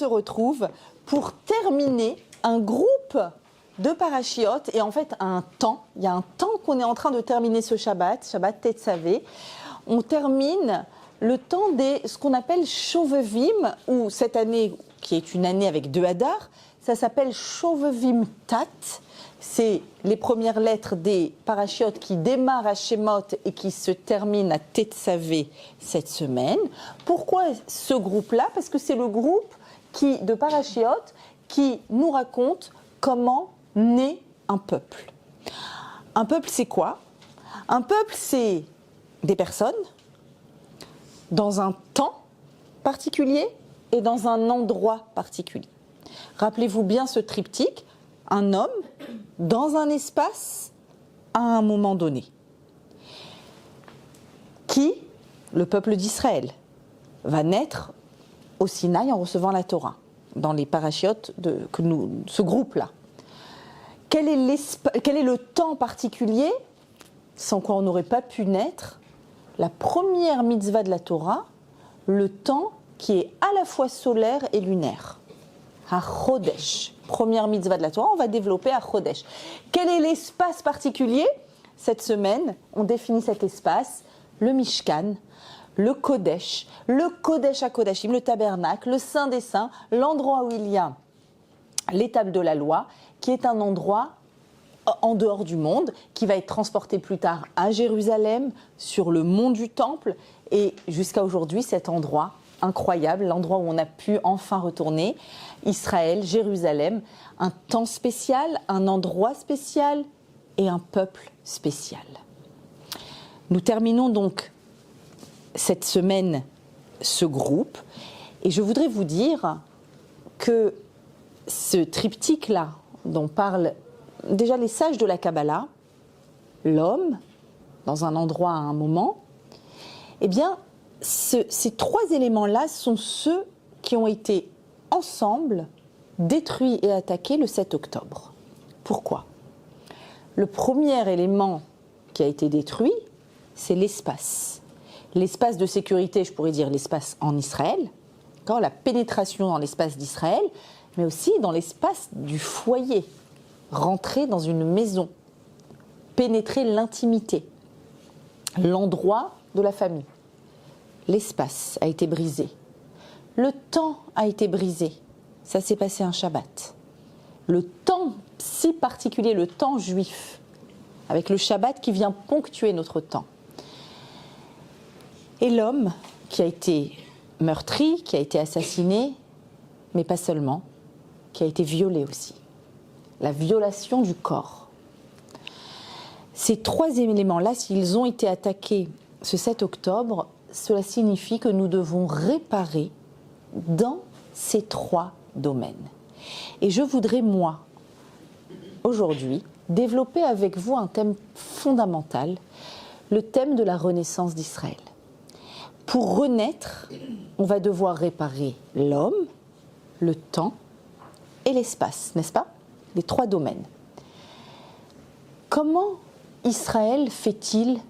se retrouve pour terminer un groupe de parachiotes et en fait il y a un temps qu'on est en train de terminer ce Shabbat Tetzavé. On termine le temps des ce qu'on appelle Shovevim, ou cette année qui est une année avec 2 Hadar, ça s'appelle Shovevim Tat. C'est les premières lettres des parachiotes qui démarrent à Shemot et qui se terminent à Tetzavé cette semaine. Pourquoi ce groupe-là? Parce que c'est le groupe de parachiotes qui nous raconte comment naît un peuple. Un peuple, c'est quoi? Un peuple, c'est des personnes dans un temps particulier et dans un endroit particulier. Rappelez-vous bien ce triptyque, un homme dans un espace à un moment donné. Qui, le peuple d'Israël, va naître au Sinaï en recevant la Torah, dans les parachiotes ce groupe-là. Quel est le temps particulier sans quoi on n'aurait pas pu naître? La première mitzvah de la Torah, le temps qui est à la fois solaire et lunaire. À Chodesh, première mitzvah de la Torah, on va développer à Chodesh. Quel est l'espace particulier? Cette semaine, on définit cet espace, le Mishkan, le Kodesh à Kodashim, le tabernacle, le Saint des Saints, l'endroit où il y a l'étable de la loi, qui est un endroit en dehors du monde, qui va être transporté plus tard à Jérusalem, sur le mont du Temple, et jusqu'à aujourd'hui, cet endroit incroyable, l'endroit où on a pu enfin retourner, Israël, Jérusalem, un temps spécial, un endroit spécial et un peuple spécial. Nous terminons donc cette semaine ce groupe, et je voudrais vous dire que ce triptyque-là, dont parlent déjà les sages de la Kabbalah, l'homme, dans un endroit à un moment, eh bien, ces 3 éléments-là sont ceux qui ont été ensemble détruits et attaqués le 7 octobre. Pourquoi? Le premier élément qui a été détruit, c'est l'espace. L'espace de sécurité, je pourrais dire l'espace en Israël, la pénétration dans l'espace d'Israël, mais aussi dans l'espace du foyer, rentrer dans une maison, pénétrer l'intimité, l'endroit de la famille. L'espace a été brisé. Le temps a été brisé. Ça s'est passé un Shabbat. Le temps si particulier, le temps juif, avec le Shabbat qui vient ponctuer notre temps. Et l'homme qui a été meurtri, qui a été assassiné, mais pas seulement, qui a été violé aussi. La violation du corps. Ces 3 éléments-là, s'ils ont été attaqués ce 7 octobre, cela signifie que nous devons réparer dans ces 3 domaines. Et je voudrais, moi, aujourd'hui, développer avec vous un thème fondamental, le thème de la renaissance d'Israël. Pour renaître, on va devoir réparer l'homme, le temps et l'espace, n'est-ce pas? Les 3 domaines. Comment Israël fait-il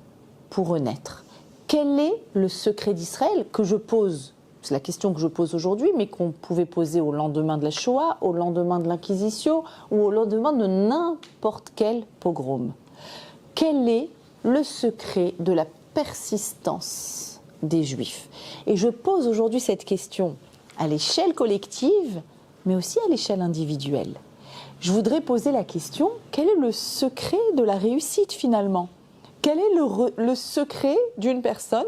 pour renaître? Quel est le secret d'Israël que je pose? C'est la question que je pose aujourd'hui, mais qu'on pouvait poser au lendemain de la Shoah, au lendemain de l'Inquisition ou au lendemain de n'importe quel pogrom. Quel est le secret de la persistance des Juifs? Et je pose aujourd'hui cette question à l'échelle collective, mais aussi à l'échelle individuelle. Je voudrais poser la question, quel est le secret de la réussite finalement? Quel est le secret d'une personne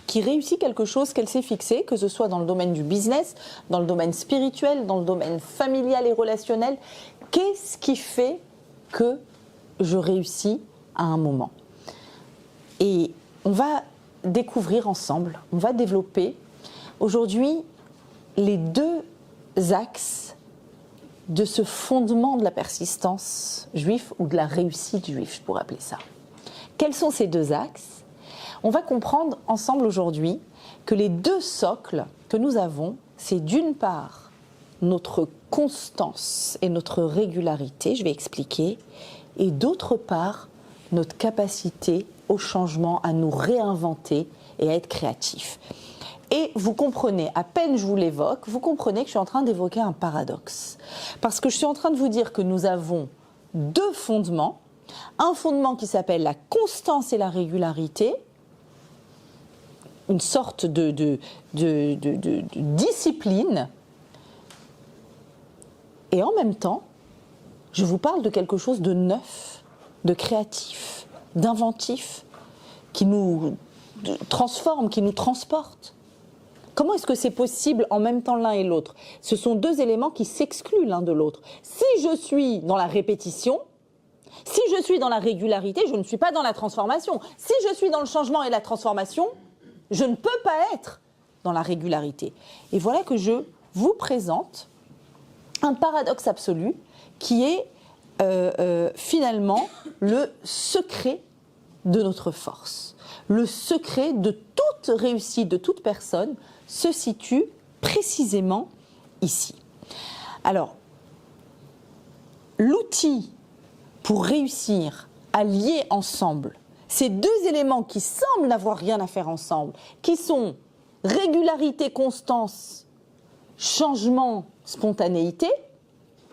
qui réussit quelque chose qu'elle s'est fixé, que ce soit dans le domaine du business, dans le domaine spirituel, dans le domaine familial et relationnel? Qu'est-ce qui fait que je réussis à un moment? Et on va découvrir ensemble, on va développer aujourd'hui les 2 axes de ce fondement de la persistance juive ou de la réussite juive, je pourrais appeler ça. Quels sont ces 2 axes? On va comprendre ensemble aujourd'hui que les 2 socles que nous avons, c'est d'une part notre constance et notre régularité, je vais expliquer, et d'autre part notre capacité au changement, à nous réinventer et à être créatifs. Et vous comprenez, à peine je vous l'évoque, vous comprenez que je suis en train d'évoquer un paradoxe. Parce que je suis en train de vous dire que nous avons deux fondements. Un fondement qui s'appelle la constance et la régularité, une sorte de discipline. Et en même temps, je vous parle de quelque chose de neuf, de créatif, d'inventif, qui nous transforme, qui nous transporte. Comment est-ce que c'est possible en même temps l'un et l'autre? Ce sont deux éléments qui s'excluent l'un de l'autre. Si je suis dans la répétition, si je suis dans la régularité, je ne suis pas dans la transformation. Si je suis dans le changement et la transformation, je ne peux pas être dans la régularité. Et voilà que je vous présente un paradoxe absolu qui est finalement le secret de notre force. Le secret de toute réussite, de toute personne, se situe précisément ici. Alors, l'outil pour réussir à lier ensemble ces deux éléments qui semblent n'avoir rien à faire ensemble, qui sont régularité, constance, changement, spontanéité,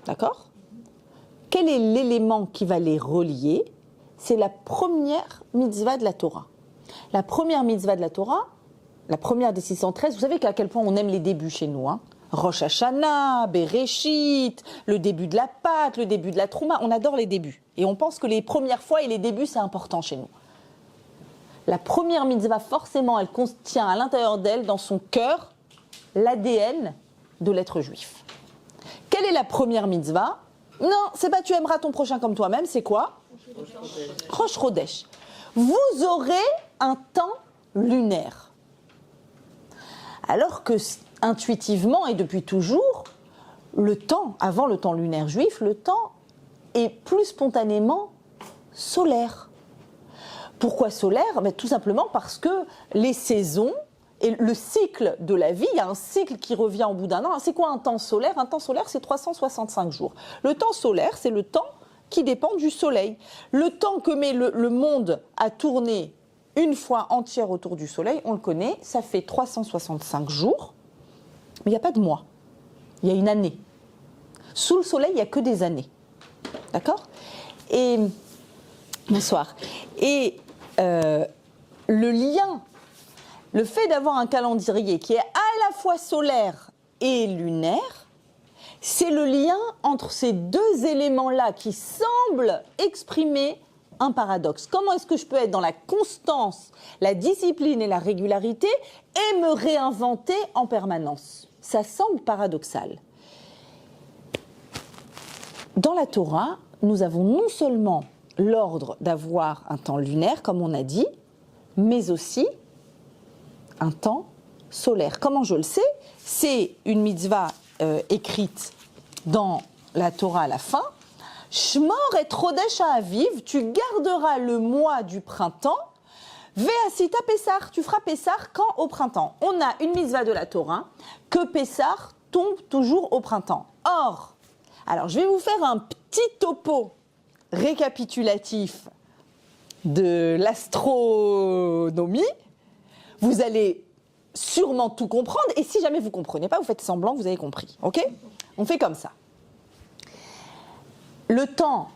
d'accord ? Quel est l'élément qui va les relier? C'est la première mitzvah de la Torah. La première mitzvah de la Torah, la première des 613, vous savez qu'à quel point on aime les débuts chez nous, hein. Rosh Hashanah, Bereshit, le début de la Pâque, le début de la Trouma, on adore les débuts. Et on pense que les premières fois et les débuts, c'est important chez nous. La première mitzvah, forcément, elle contient à l'intérieur d'elle, dans son cœur, l'ADN de l'être juif. Quelle est la première mitzvah? Non, c'est pas tu aimeras ton prochain comme toi-même, c'est quoi? Rosh Chodesh. Vous aurez un temps lunaire. Alors que intuitivement et depuis toujours, le temps, avant le temps lunaire juif, le temps est plus spontanément solaire. Pourquoi solaire? Tout simplement parce que les saisons et le cycle de la vie, il y a un cycle qui revient au bout d'un an. C'est quoi un temps solaire? Un temps solaire, c'est 365 jours. Le temps solaire, c'est le temps qui dépend du soleil. Le temps que met le monde à tourner une fois entière autour du soleil, on le connaît, ça fait 365 jours, mais il n'y a pas de mois. Il y a une année. Sous le soleil, il n'y a que des années. D'accord? Et bonsoir. Et le lien, le fait d'avoir un calendrier qui est à la fois solaire et lunaire, c'est le lien entre ces deux éléments-là qui semblent exprimer un paradoxe. Comment est-ce que je peux être dans la constance, la discipline et la régularité et me réinventer en permanence? Ça semble paradoxal. Dans la Torah, nous avons non seulement l'ordre d'avoir un temps lunaire, comme on a dit, mais aussi un temps solaire. Comment je le sais? C'est une mitzvah écrite dans la Torah à la fin. Shmor et Chodesh Aviv, tu garderas le mois du printemps. Ve'asita Pessah, tu feras Pessah quand au printemps. On a une mitzvah de la Torah que Pessah tombe toujours au printemps. Or, alors je vais vous faire un petit topo récapitulatif de l'astronomie. Vous allez sûrement tout comprendre, et si jamais vous ne comprenez pas, vous faites semblant que vous avez compris. Ok? On fait comme ça. Le temps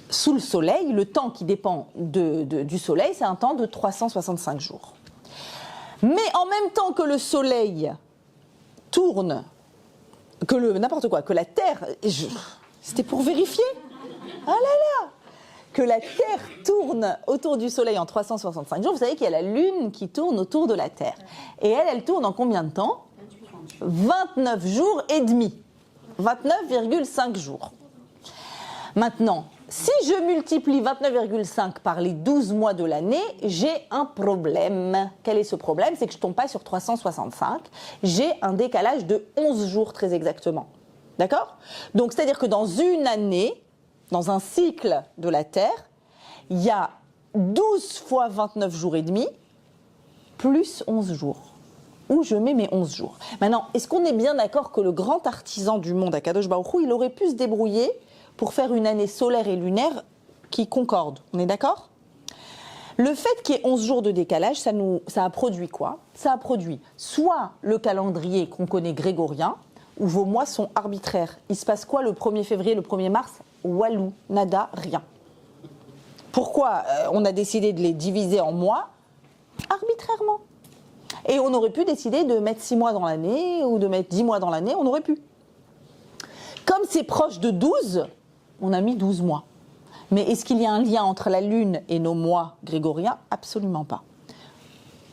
sous le soleil, le temps qui dépend du soleil, c'est un temps de 365 jours. Mais en même temps que le soleil tourne, que la Terre, c'était pour vérifier, ah là là, que la Terre tourne autour du soleil en 365 jours, vous savez qu'il y a la Lune qui tourne autour de la Terre. Et elle tourne en combien de temps? 29 jours et demi. 29,5 jours. Maintenant, si je multiplie 29,5 par les 12 mois de l'année, j'ai un problème. Quel est ce problème? C'est que je ne tombe pas sur 365. J'ai un décalage de 11 jours très exactement. D'accord? Donc, c'est-à-dire que dans une année, dans un cycle de la Terre, il y a 12 fois 29 jours et demi, plus 11 jours. Où je mets mes 11 jours. Maintenant, est-ce qu'on est bien d'accord que le grand artisan du monde, Akadosh Baruch Hu, il aurait pu se débrouiller pour faire une année solaire et lunaire qui concordent? On est d'accord? Le fait qu'il y ait 11 jours de décalage, ça a produit quoi? Ça a produit soit le calendrier qu'on connaît grégorien, où vos mois sont arbitraires. Il se passe quoi le 1er février, le 1er mars? Walou, nada, rien. Pourquoi on a décidé de les diviser en mois? Arbitrairement. Et on aurait pu décider de mettre 6 mois dans l'année ou de mettre 10 mois dans l'année, on aurait pu. Comme c'est proche de 12, on a mis 12 mois. Mais est-ce qu'il y a un lien entre la Lune et nos mois grégoriens? Absolument pas.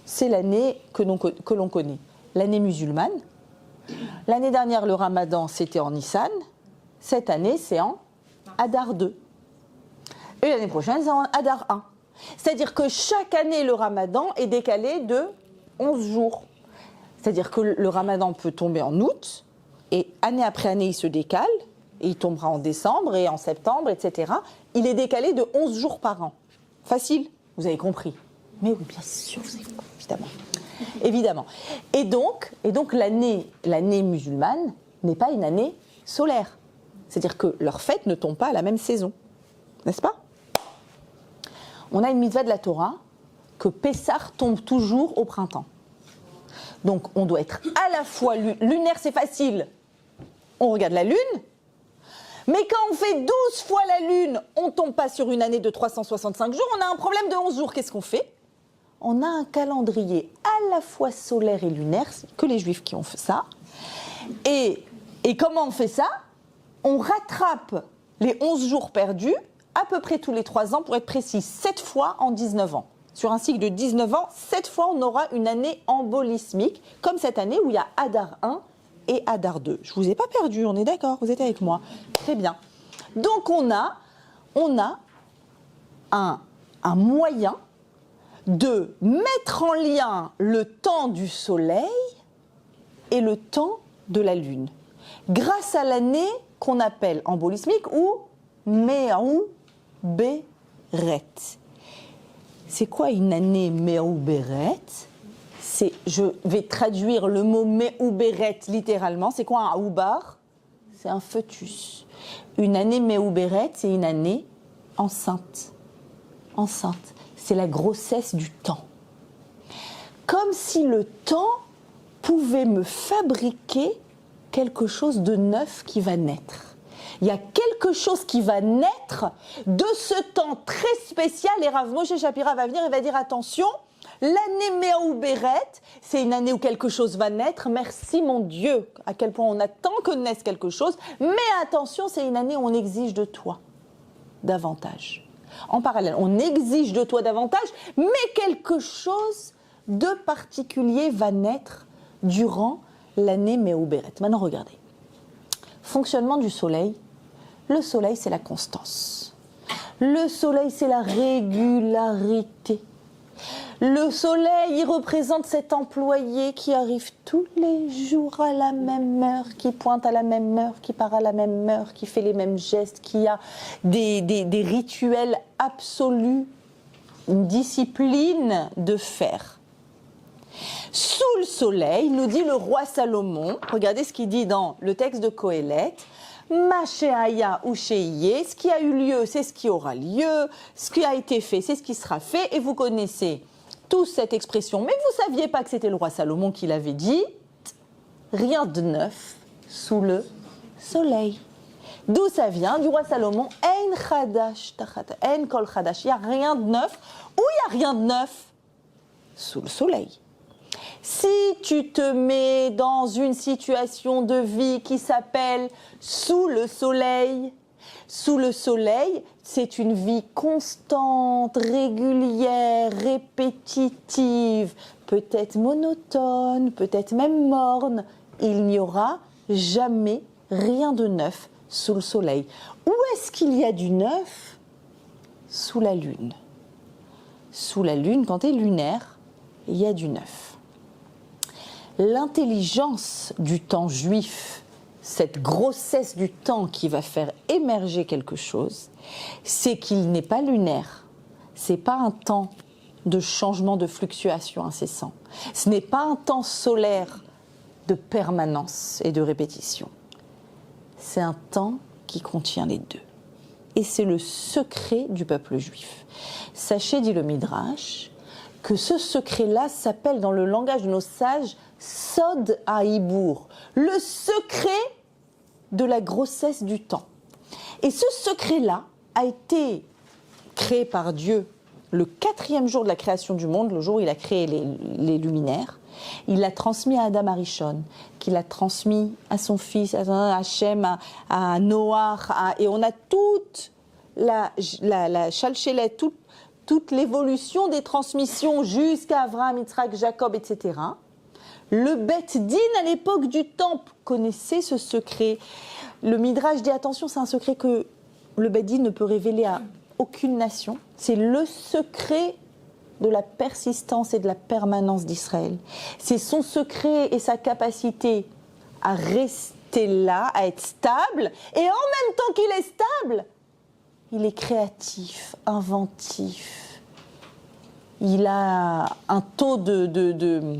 C'est l'année que l'on connaît. L'année musulmane. L'année dernière, le Ramadan, c'était en Nissan. Cette année, c'est en Adar 2. Et l'année prochaine, c'est en Adar 1. C'est-à-dire que chaque année, le Ramadan est décalé de 11 jours. C'est-à-dire que le Ramadan peut tomber en août, et année après année, il se décale, et il tombera en décembre et en septembre, etc. Il est décalé de 11 jours par an. Facile, vous avez compris. Mais oui, bien sûr, vous avez compris, évidemment. Évidemment. Et donc l'année musulmane n'est pas une année solaire. C'est-à-dire que leurs fêtes ne tombent pas à la même saison. N'est-ce pas? On a une mitzvah de la Torah que Pessah tombe toujours au printemps. Donc on doit être à la fois lunaire, c'est facile. On regarde la lune. Mais quand on fait 12 fois la lune, on ne tombe pas sur une année de 365 jours, on a un problème de 11 jours. Qu'est-ce qu'on fait? On a un calendrier à la fois solaire et lunaire, c'est que les juifs qui ont fait ça. Et comment on fait ça? On rattrape les 11 jours perdus à peu près tous les 3 ans, pour être précis, 7 fois en 19 ans. Sur un cycle de 19 ans, 7 fois on aura une année embolismique, comme cette année où il y a Adar 1 et Adar 2. Je ne vous ai pas perdu, on est d'accord, vous êtes avec moi. Très bien. Donc on a un moyen de mettre en lien le temps du soleil et le temps de la lune, grâce à l'année qu'on appelle embolismique ou Méaou Béret. C'est quoi une année Méaou Béret? Je vais traduire le mot Méaou Béret littéralement. C'est quoi un oubar? C'est un fœtus. Une année Méaou Béret, c'est une année enceinte. Enceinte. C'est la grossesse du temps. Comme si le temps pouvait me fabriquer quelque chose de neuf qui va naître. Il y a quelque chose qui va naître de ce temps très spécial. Et Rav Moshe Shapira va venir et va dire attention, l'année Méaou Béret, c'est une année où quelque chose va naître. Merci mon Dieu, à quel point on attend que naisse quelque chose. Mais attention, c'est une année où on exige de toi davantage. En parallèle, on exige de toi davantage, mais quelque chose de particulier va naître durant l'année Méaou Béret. Maintenant, regardez. Fonctionnement du soleil. Le soleil, c'est la constance. Le soleil, c'est la régularité. Le soleil, il représente cet employé qui arrive tous les jours à la même heure, qui pointe à la même heure, qui part à la même heure, qui fait les mêmes gestes, qui a des rituels absolus, une discipline de faire. Sous le soleil, nous dit le roi Salomon, regardez ce qu'il dit dans le texte de Qohélet, Machéaya ou Chéié, ce qui a eu lieu, c'est ce qui aura lieu, ce qui a été fait, c'est ce qui sera fait, et vous connaissez tous cette expression, mais vous ne saviez pas que c'était le roi Salomon qui l'avait dit, rien de neuf sous le soleil. D'où ça vient? Du roi Salomon, Ein Chadash, Ein Kol Chadash, il n'y a rien de neuf, ou il n'y a rien de neuf sous le soleil. Si tu te mets dans une situation de vie qui s'appelle sous le soleil, c'est une vie constante, régulière, répétitive, peut-être monotone, peut-être même morne. Il n'y aura jamais rien de neuf sous le soleil. Où est-ce qu'il y a du neuf? Sous la lune. Sous la lune, quand tu es lunaire, il y a du neuf. L'intelligence du temps juif, cette grossesse du temps qui va faire émerger quelque chose, c'est qu'il n'est pas lunaire. Ce n'est pas un temps de changement, de fluctuation incessant. Ce n'est pas un temps solaire de permanence et de répétition. C'est un temps qui contient les deux. et c'est le secret du peuple juif. Sachez, dit le Midrash, que ce secret-là s'appelle dans le langage de nos sages Sod Haïbour, le secret de la grossesse du temps. Et ce secret-là a été créé par Dieu le 4e jour de la création du monde, le jour où il a créé les luminaires. Il l'a transmis à Adam Arishon, qu'il a transmis à son fils, à Hachem, à Noach, et on a toute la chalchelet, toute l'évolution des transmissions jusqu'à Abraham, Yitzhak, Jacob, etc. Le Beth Din, à l'époque du Temple, connaissait ce secret. Le Midrash dit, attention, c'est un secret que le Beth Din ne peut révéler à aucune nation. C'est le secret de la persistance et de la permanence d'Israël. C'est son secret et sa capacité à rester là, à être stable. Et en même temps qu'il est stable, il est créatif, inventif. Il a un taux de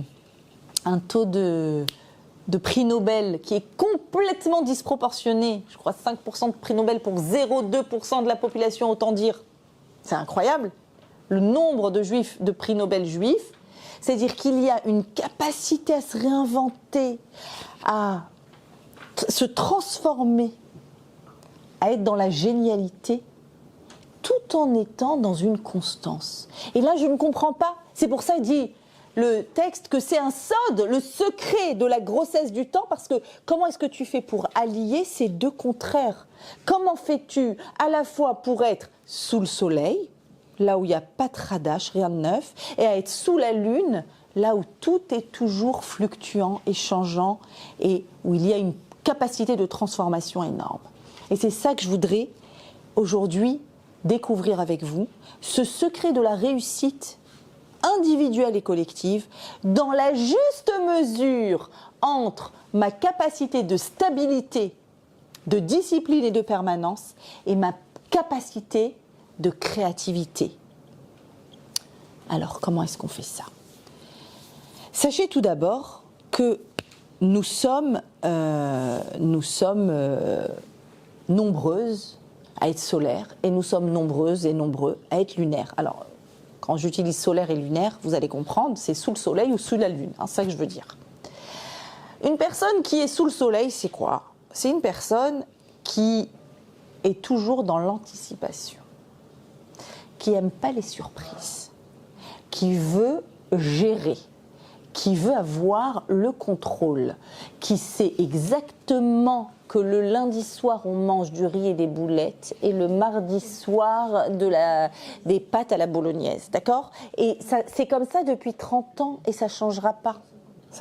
prix Nobel qui est complètement disproportionné. Je crois 5% de prix Nobel pour 0,2% de la population, autant dire. C'est incroyable. Le nombre de juifs, de prix Nobel juifs, c'est-à-dire qu'il y a une capacité à se réinventer, à se transformer, à être dans la génialité, tout en étant dans une constance. Et là, je ne comprends pas. C'est pour ça qu'il dit le texte que c'est un sod, le secret de la grossesse du temps, parce que comment est-ce que tu fais pour allier ces deux contraires? Comment fais-tu à la fois pour être sous le soleil, là où il n'y a pas de radash, rien de neuf, et à être sous la lune, là où tout est toujours fluctuant et changeant, et où il y a une capacité de transformation énorme. Et c'est ça que je voudrais aujourd'hui découvrir avec vous, ce secret de la réussite individuelle et collective, dans la juste mesure entre ma capacité de stabilité, de discipline et de permanence, et ma capacité de créativité. Alors, comment est-ce qu'on fait ça? Sachez tout d'abord que nous sommes nombreuses à être solaires et nous sommes nombreuses et nombreux à être lunaires. Alors, quand j'utilise solaire et lunaire, vous allez comprendre, c'est sous le soleil ou sous la lune, c'est ça que je veux dire. Une personne qui est sous le soleil, c'est quoi? C'est une personne qui est toujours dans l'anticipation, qui n'aime pas les surprises, qui veut gérer, qui veut avoir le contrôle, qui sait exactement que le lundi soir on mange du riz et des boulettes et le mardi soir des pâtes à la bolognaise, d'accord? Et c'est comme ça depuis 30 ans et ça ne changera pas.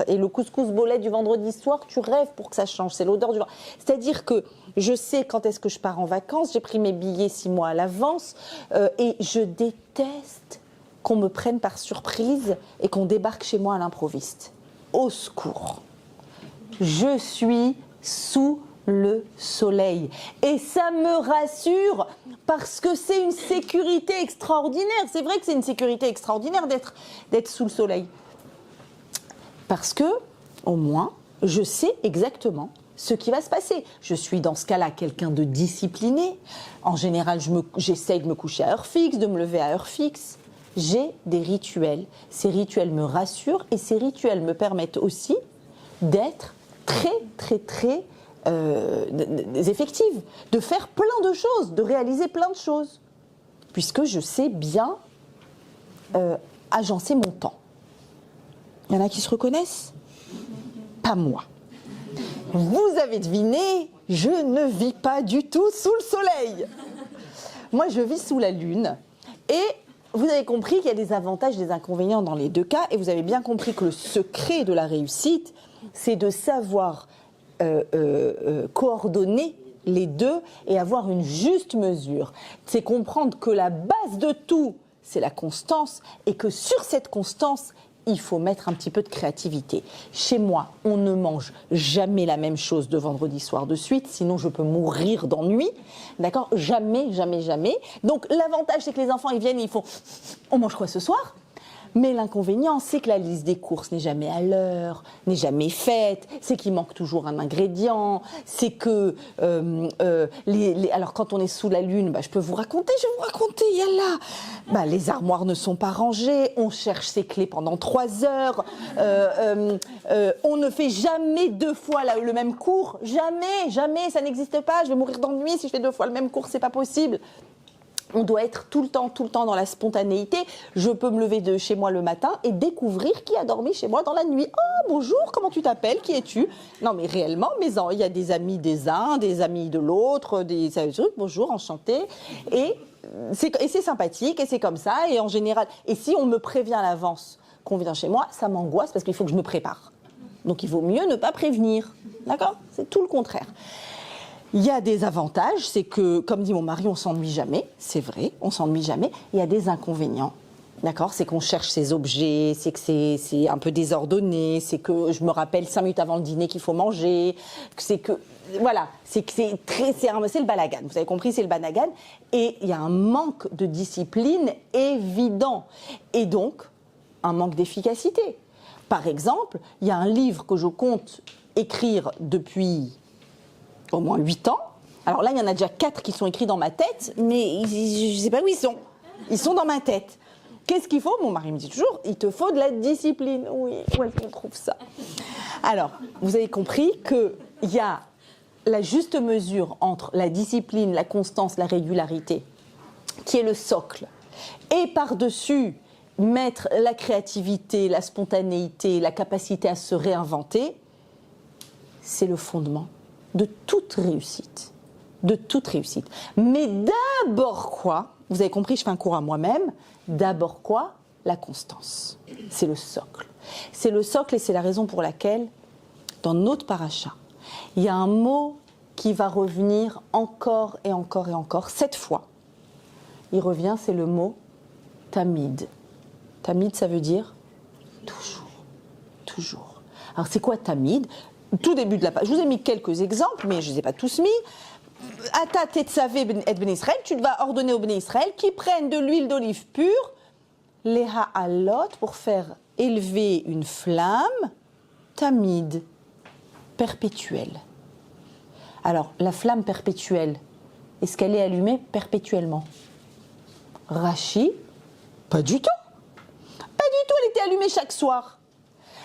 Et le couscous bolette du vendredi soir, tu rêves pour que ça change, c'est l'odeur du... C'est-à-dire que je sais quand est-ce que je pars en vacances, j'ai pris mes billets 6 mois à l'avance et je déteste qu'on me prenne par surprise et qu'on débarque chez moi à l'improviste. Au secours. Je suis sous le soleil. Et ça me rassure parce que c'est une sécurité extraordinaire. C'est vrai que c'est une sécurité extraordinaire d'être sous le soleil. Parce que, au moins, je sais exactement ce qui va se passer. Je suis dans ce cas-là quelqu'un de discipliné. En général, j'essaye de me coucher à heure fixe, de me lever à heure fixe. J'ai des rituels. Ces rituels me rassurent et ces rituels me permettent aussi d'être très effective, de faire plein de choses, de réaliser plein de choses, puisque je sais bien agencer mon temps. Il y en a qui se reconnaissent? Pas moi. Vous avez deviné, je ne vis pas du tout sous le soleil. Moi, je vis sous la lune et vous avez compris qu'il y a des avantages et des inconvénients dans les deux cas et vous avez bien compris que le secret de la réussite, c'est de savoir coordonner les deux et avoir une juste mesure. C'est comprendre que la base de tout, c'est la constance et que sur cette constance, il faut mettre un petit peu de créativité. Chez moi, on ne mange jamais la même chose de vendredi soir de suite, sinon je peux mourir d'ennui. D'accord? Jamais, jamais, jamais. Donc l'avantage, c'est que les enfants, ils viennent et ils font « On mange quoi ce soir ?» Mais l'inconvénient, c'est que la liste des courses n'est jamais à l'heure, n'est jamais faite, c'est qu'il manque toujours un ingrédient, c'est que... alors quand on est sous la lune, je peux vous raconter, il y a là... les armoires ne sont pas rangées, on cherche ses clés pendant 3 heures, on ne fait jamais 2 fois le même cours, jamais, ça n'existe pas, je vais mourir d'ennui si je fais 2 fois le même cours, c'est pas possible. On doit être tout le temps dans la spontanéité. Je peux me lever de chez moi le matin et découvrir qui a dormi chez moi dans la nuit. Oh, bonjour, comment tu t'appelles? Qui es-tu? Non, mais réellement, il y a des amis des uns, des amis de l'autre, des trucs. Bonjour, enchanté. Et c'est sympathique, et c'est comme ça. Et en général, et si on me prévient à l'avance qu'on vient chez moi, ça m'angoisse parce qu'il faut que je me prépare. Donc il vaut mieux ne pas prévenir. D'accord? C'est tout le contraire. Il y a des avantages, c'est que, comme dit mon mari, on s'ennuie jamais, c'est vrai, on s'ennuie jamais. Il y a des inconvénients, d'accord? C'est qu'on cherche ces objets, c'est que c'est un peu désordonné, c'est que je me rappelle 5 minutes avant le dîner qu'il faut manger, c'est que, voilà, c'est le balagan, vous avez compris, c'est le balagan. Et il y a un manque de discipline évident, et donc un manque d'efficacité. Par exemple, il y a un livre que je compte écrire depuis... au moins 8 ans. Alors là, il y en a déjà 4 qui sont écrits dans ma tête, mais je ne sais pas où ils sont. Ils sont dans ma tête. Qu'est-ce qu'il faut? Mon mari me dit toujours, il te faut de la discipline. Oui, où est-ce qu'on trouve ça? Alors, vous avez compris qu'il y a la juste mesure entre la discipline, la constance, la régularité, qui est le socle, et par-dessus, mettre la créativité, la spontanéité, la capacité à se réinventer, c'est le fondement de toute réussite. De toute réussite. Mais d'abord quoi? Vous avez compris, je fais un cours à moi-même. D'abord quoi? La constance. C'est le socle. C'est le socle et c'est la raison pour laquelle, dans notre paracha, il y a un mot qui va revenir encore et encore et encore. 7 fois. Il revient, c'est le mot tamid. Tamid, ça veut dire toujours. Toujours. Alors c'est quoi tamid? Tout début de la page. Je vous ai mis quelques exemples, mais je ne les ai pas tous mis. Ata tetzavé et ben Israël, tu vas ordonner au ben Israël qu'ils prennent de l'huile d'olive pure, les ha'alot, pour faire élever une flamme, tamid, perpétuelle. Alors, la flamme perpétuelle, est-ce qu'elle est allumée perpétuellement? Rachi, pas du tout. Pas du tout, elle était allumée chaque soir.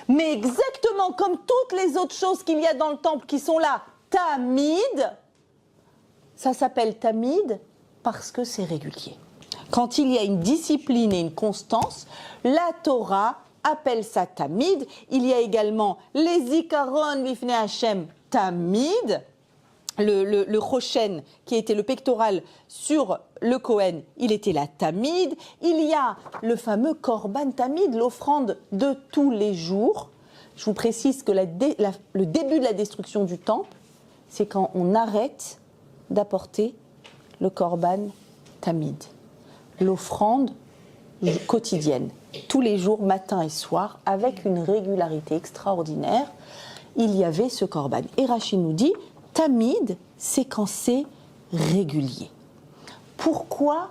Mais exactement comme toutes les autres choses qu'il y a dans le temple qui sont là, tamid, ça s'appelle tamid parce que c'est régulier. Quand il y a une discipline et une constance, la Torah appelle ça tamid. Il y a également les zikaron lifnei Hashem tamid, le Choshen qui était le pectoral sur le Kohen, il était la tamid. Il y a le fameux korban tamid, l'offrande de tous les jours. Je vous précise que le début de la destruction du temple, c'est quand on arrête d'apporter le korban tamid, l'offrande quotidienne, tous les jours, matin et soir, avec une régularité extraordinaire. Il y avait ce korban. Et Rashi nous dit, tamid, c'est quand c'est régulier. Pourquoi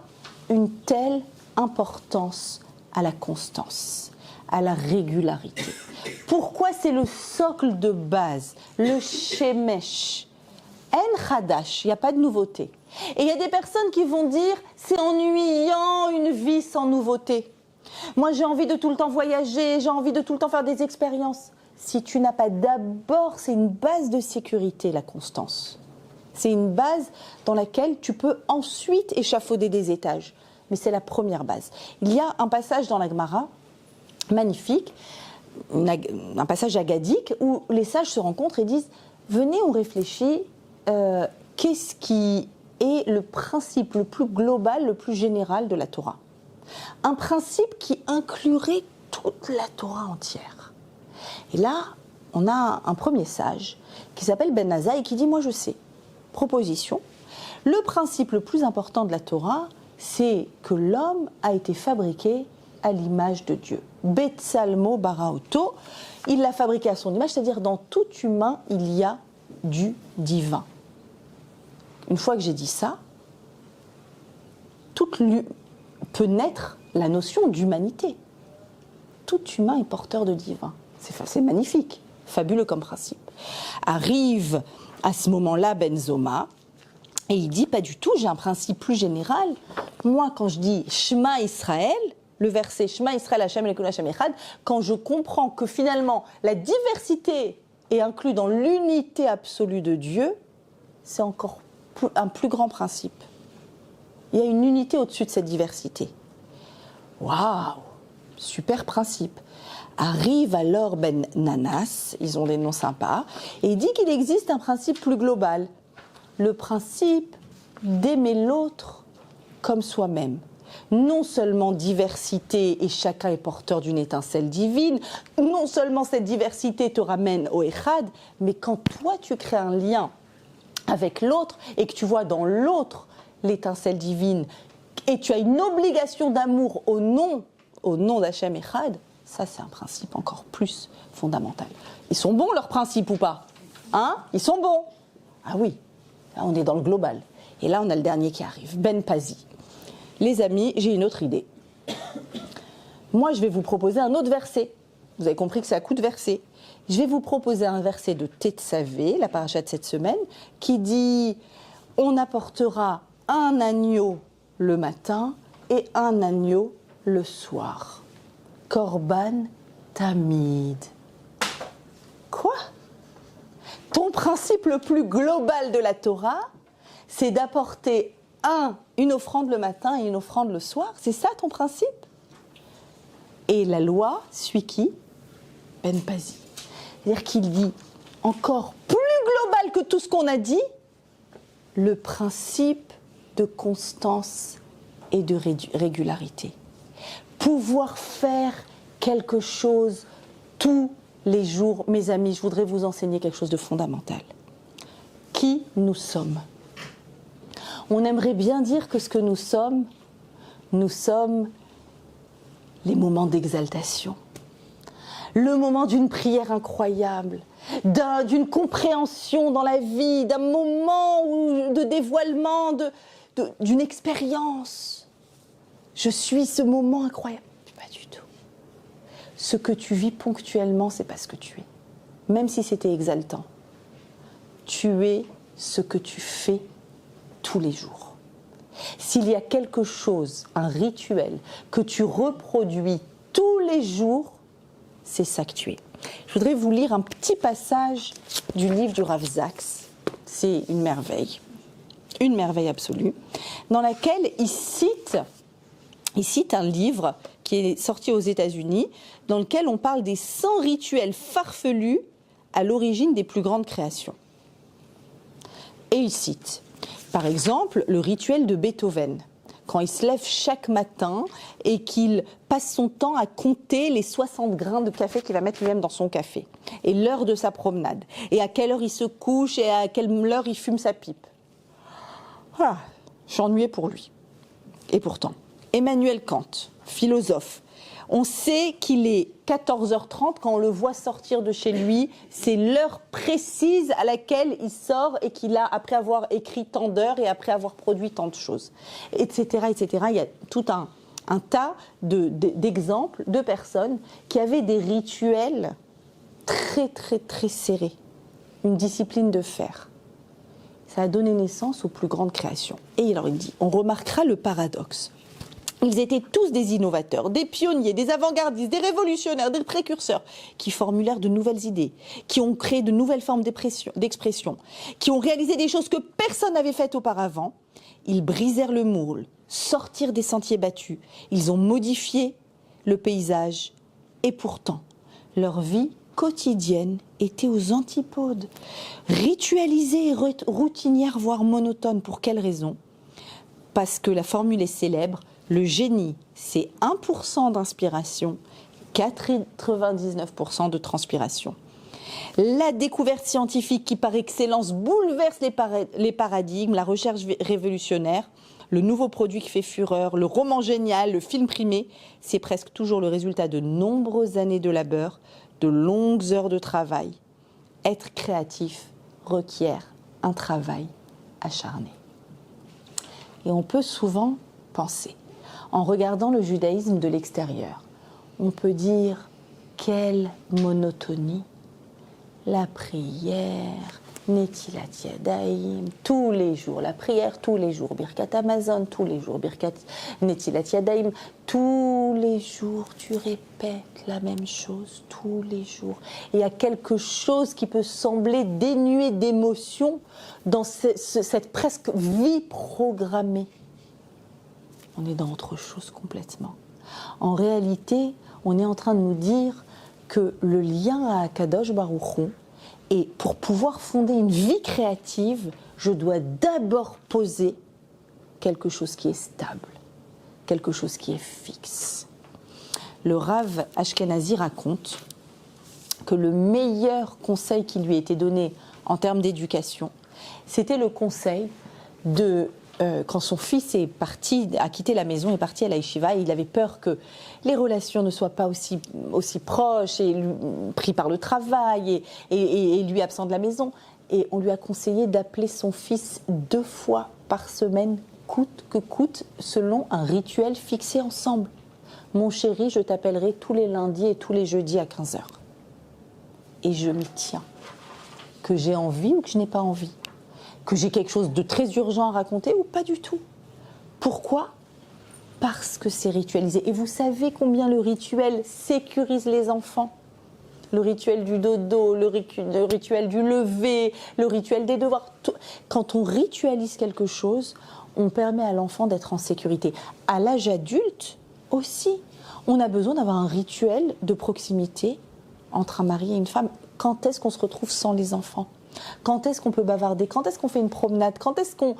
une telle importance à la constance, à la régularité? Pourquoi c'est le socle de base, le shemesh? En chadash, il n'y a pas de nouveauté. Et il y a des personnes qui vont dire, c'est ennuyant une vie sans nouveauté. Moi j'ai envie de tout le temps voyager, j'ai envie de tout le temps faire des expériences. Si tu n'as pas d'abord, c'est une base de sécurité, la constance. C'est une base dans laquelle tu peux ensuite échafauder des étages. Mais c'est la première base. Il y a un passage dans la Gemara, magnifique, un passage agadique, où les sages se rencontrent et disent « Venez, on réfléchit, qu'est-ce qui est le principe le plus global, le plus général de la Torah ?» Un principe qui inclurait toute la Torah entière. Et là, on a un premier sage qui s'appelle Ben Azai et qui dit « Moi je sais, proposition, le principe le plus important de la Torah, c'est que l'homme a été fabriqué à l'image de Dieu. Betsalmo baraoto, il l'a fabriqué à son image, c'est-à-dire dans tout humain, il y a du divin. Une fois que j'ai dit ça, peut naître la notion d'humanité. tout humain est porteur de divin. C'est magnifique, fabuleux comme principe. Arrive à ce moment-là Ben Zoma, et il dit pas du tout, j'ai un principe plus général. Moi, quand je dis Shema Israël, le verset Shema Israël Hashem Elokeinu Hashem Echad, quand je comprends que finalement la diversité est inclue dans l'unité absolue de Dieu, c'est encore un plus grand principe. Il y a une unité au-dessus de cette diversité. Waouh, super principe. Arrive alors Ben Nanas, ils ont des noms sympas, et il dit qu'il existe un principe plus global. Le principe d'aimer l'autre comme soi-même. Non seulement diversité et chacun est porteur d'une étincelle divine, non seulement cette diversité te ramène au Echad, mais quand toi tu crées un lien avec l'autre et que tu vois dans l'autre l'étincelle divine et tu as une obligation d'amour au nom d'Hachem Echad, ça c'est un principe encore plus fondamental. Ils sont bons leurs principes ou pas? Hein? Ils sont bons? Ah oui, là on est dans le global. Et là on a le dernier qui arrive, Ben Pazi. Les amis, j'ai une autre idée. Moi je vais vous proposer un autre verset. Vous avez compris que c'est à coup de verset. Je vais vous proposer un verset de Tetzavé, la paracha de cette semaine, qui dit « On apportera un agneau le matin et un agneau le soir. Korban Tamid. » Quoi? Ton principe le plus global de la Torah, c'est d'apporter une offrande le matin et une offrande le soir? C'est ça ton principe? Et la loi suit qui? Ben Pazi. C'est-à-dire qu'il dit encore plus global que tout ce qu'on a dit, le principe de constance et de régularité. Pouvoir faire quelque chose tous les jours. Mes amis, je voudrais vous enseigner quelque chose de fondamental. Qui nous sommes? On aimerait bien dire que ce que nous sommes les moments d'exaltation. Le moment d'une prière incroyable, d'une compréhension dans la vie, d'un moment de dévoilement, d'une expérience. Je suis ce moment incroyable. Pas du tout. Ce que tu vis ponctuellement, c'est pas ce que tu es. Même si c'était exaltant. Tu es ce que tu fais tous les jours. S'il y a quelque chose, un rituel, que tu reproduis tous les jours, c'est ça que tu es. Je voudrais vous lire un petit passage du livre du Rav Zaks. C'est une merveille absolue, dans laquelle il cite un livre qui est sorti aux États-Unis, dans lequel on parle des 100 rituels farfelus à l'origine des plus grandes créations. Et il cite, par exemple, le rituel de Beethoven, quand il se lève chaque matin et qu'il passe son temps à compter les 60 grains de café qu'il va mettre lui-même dans son café, et l'heure de sa promenade, et à quelle heure il se couche, et à quelle heure il fume sa pipe. Ah, je suis ennuyée pour lui. Et pourtant, Emmanuel Kant, philosophe, on sait qu'il est 14h30 quand on le voit sortir de chez lui. C'est l'heure précise à laquelle il sort et qu'il a, après avoir écrit tant d'heures et après avoir produit tant de choses, etc., etc. Il y a tout un tas d'exemples de personnes qui avaient des rituels très, très, très serrés. Une discipline de fer. Ça a donné naissance aux plus grandes créations. Et alors il dit, on remarquera le paradoxe. Ils étaient tous des innovateurs, des pionniers, des avant-gardistes, des révolutionnaires, des précurseurs, qui formulèrent de nouvelles idées, qui ont créé de nouvelles formes d'expression, qui ont réalisé des choses que personne n'avait faites auparavant. Ils brisèrent le moule, sortirent des sentiers battus, ils ont modifié le paysage. Et pourtant, leur vie quotidienne était aux antipodes, ritualisée et routinière, voire monotone. Pour quelle raison? Parce que la formule est célèbre. Le génie, c'est 1% d'inspiration, 99% de transpiration. La découverte scientifique qui par excellence bouleverse les paradigmes, la recherche révolutionnaire, le nouveau produit qui fait fureur, le roman génial, le film primé, c'est presque toujours le résultat de nombreuses années de labeur, de longues heures de travail. Être créatif requiert un travail acharné. Et on peut souvent penser, en regardant le judaïsme de l'extérieur, on peut dire quelle monotonie. La prière, Netilat Yadayim, tous les jours, la prière tous les jours, Birkat Amazon tous les jours, Birkat Netilat Yadayim, tous les jours tu répètes la même chose, tous les jours. Et il y a quelque chose qui peut sembler dénué d'émotion dans cette presque vie programmée. On est dans autre chose complètement. En réalité, on est en train de nous dire que le lien à Akadosh Baruch Hu, et pour pouvoir fonder une vie créative, je dois d'abord poser quelque chose qui est stable, quelque chose qui est fixe. Le Rav Ashkenazi raconte que le meilleur conseil qui lui a été donné en termes d'éducation, c'était le conseil de quand son fils est parti, a quitté la maison, est parti à la yeshiva, et il avait peur que les relations ne soient pas aussi proches, et pris par le travail, et lui absent de la maison. Et on lui a conseillé d'appeler son fils 2 fois par semaine, coûte que coûte, selon un rituel fixé ensemble. Mon chéri, je t'appellerai tous les lundis et tous les jeudis à 15h. Et je m'y tiens. Que j'ai envie ou que je n'ai pas envie. Que j'ai quelque chose de très urgent à raconter ou pas du tout. Pourquoi ? Parce que c'est ritualisé. Et vous savez combien le rituel sécurise les enfants. Le rituel du dodo, le rituel du lever, le rituel des devoirs. Quand on ritualise quelque chose, on permet à l'enfant d'être en sécurité. À l'âge adulte aussi, on a besoin d'avoir un rituel de proximité entre un mari et une femme. Quand est-ce qu'on se retrouve sans les enfants ? Quand est-ce qu'on peut bavarder? Quand est-ce qu'on fait une promenade? Quand est-ce qu'on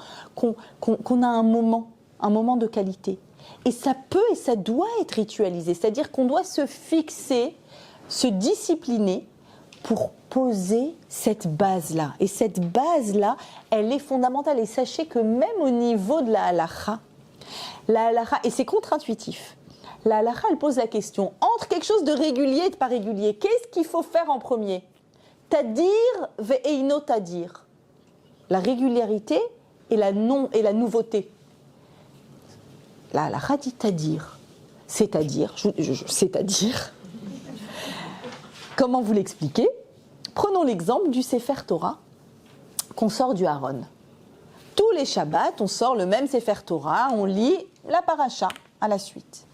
a un moment de qualité? Et ça peut et ça doit être ritualisé. C'est-à-dire qu'on doit se fixer, se discipliner pour poser cette base-là. Et cette base-là, elle est fondamentale. Et sachez que même au niveau de la halakha, et c'est contre-intuitif, la halakha, elle pose la question, entre quelque chose de régulier et de pas régulier, qu'est-ce qu'il faut faire en premier? Tadir ve'eino tadir. La régularité et la nouveauté. La halakha dit tadir. C'est-à-dire, comment vous l'expliquer? Prenons l'exemple du Sefer Torah qu'on sort du Haron. Tous les Shabbats, on sort le même Sefer Torah, on lit la paracha à la suite.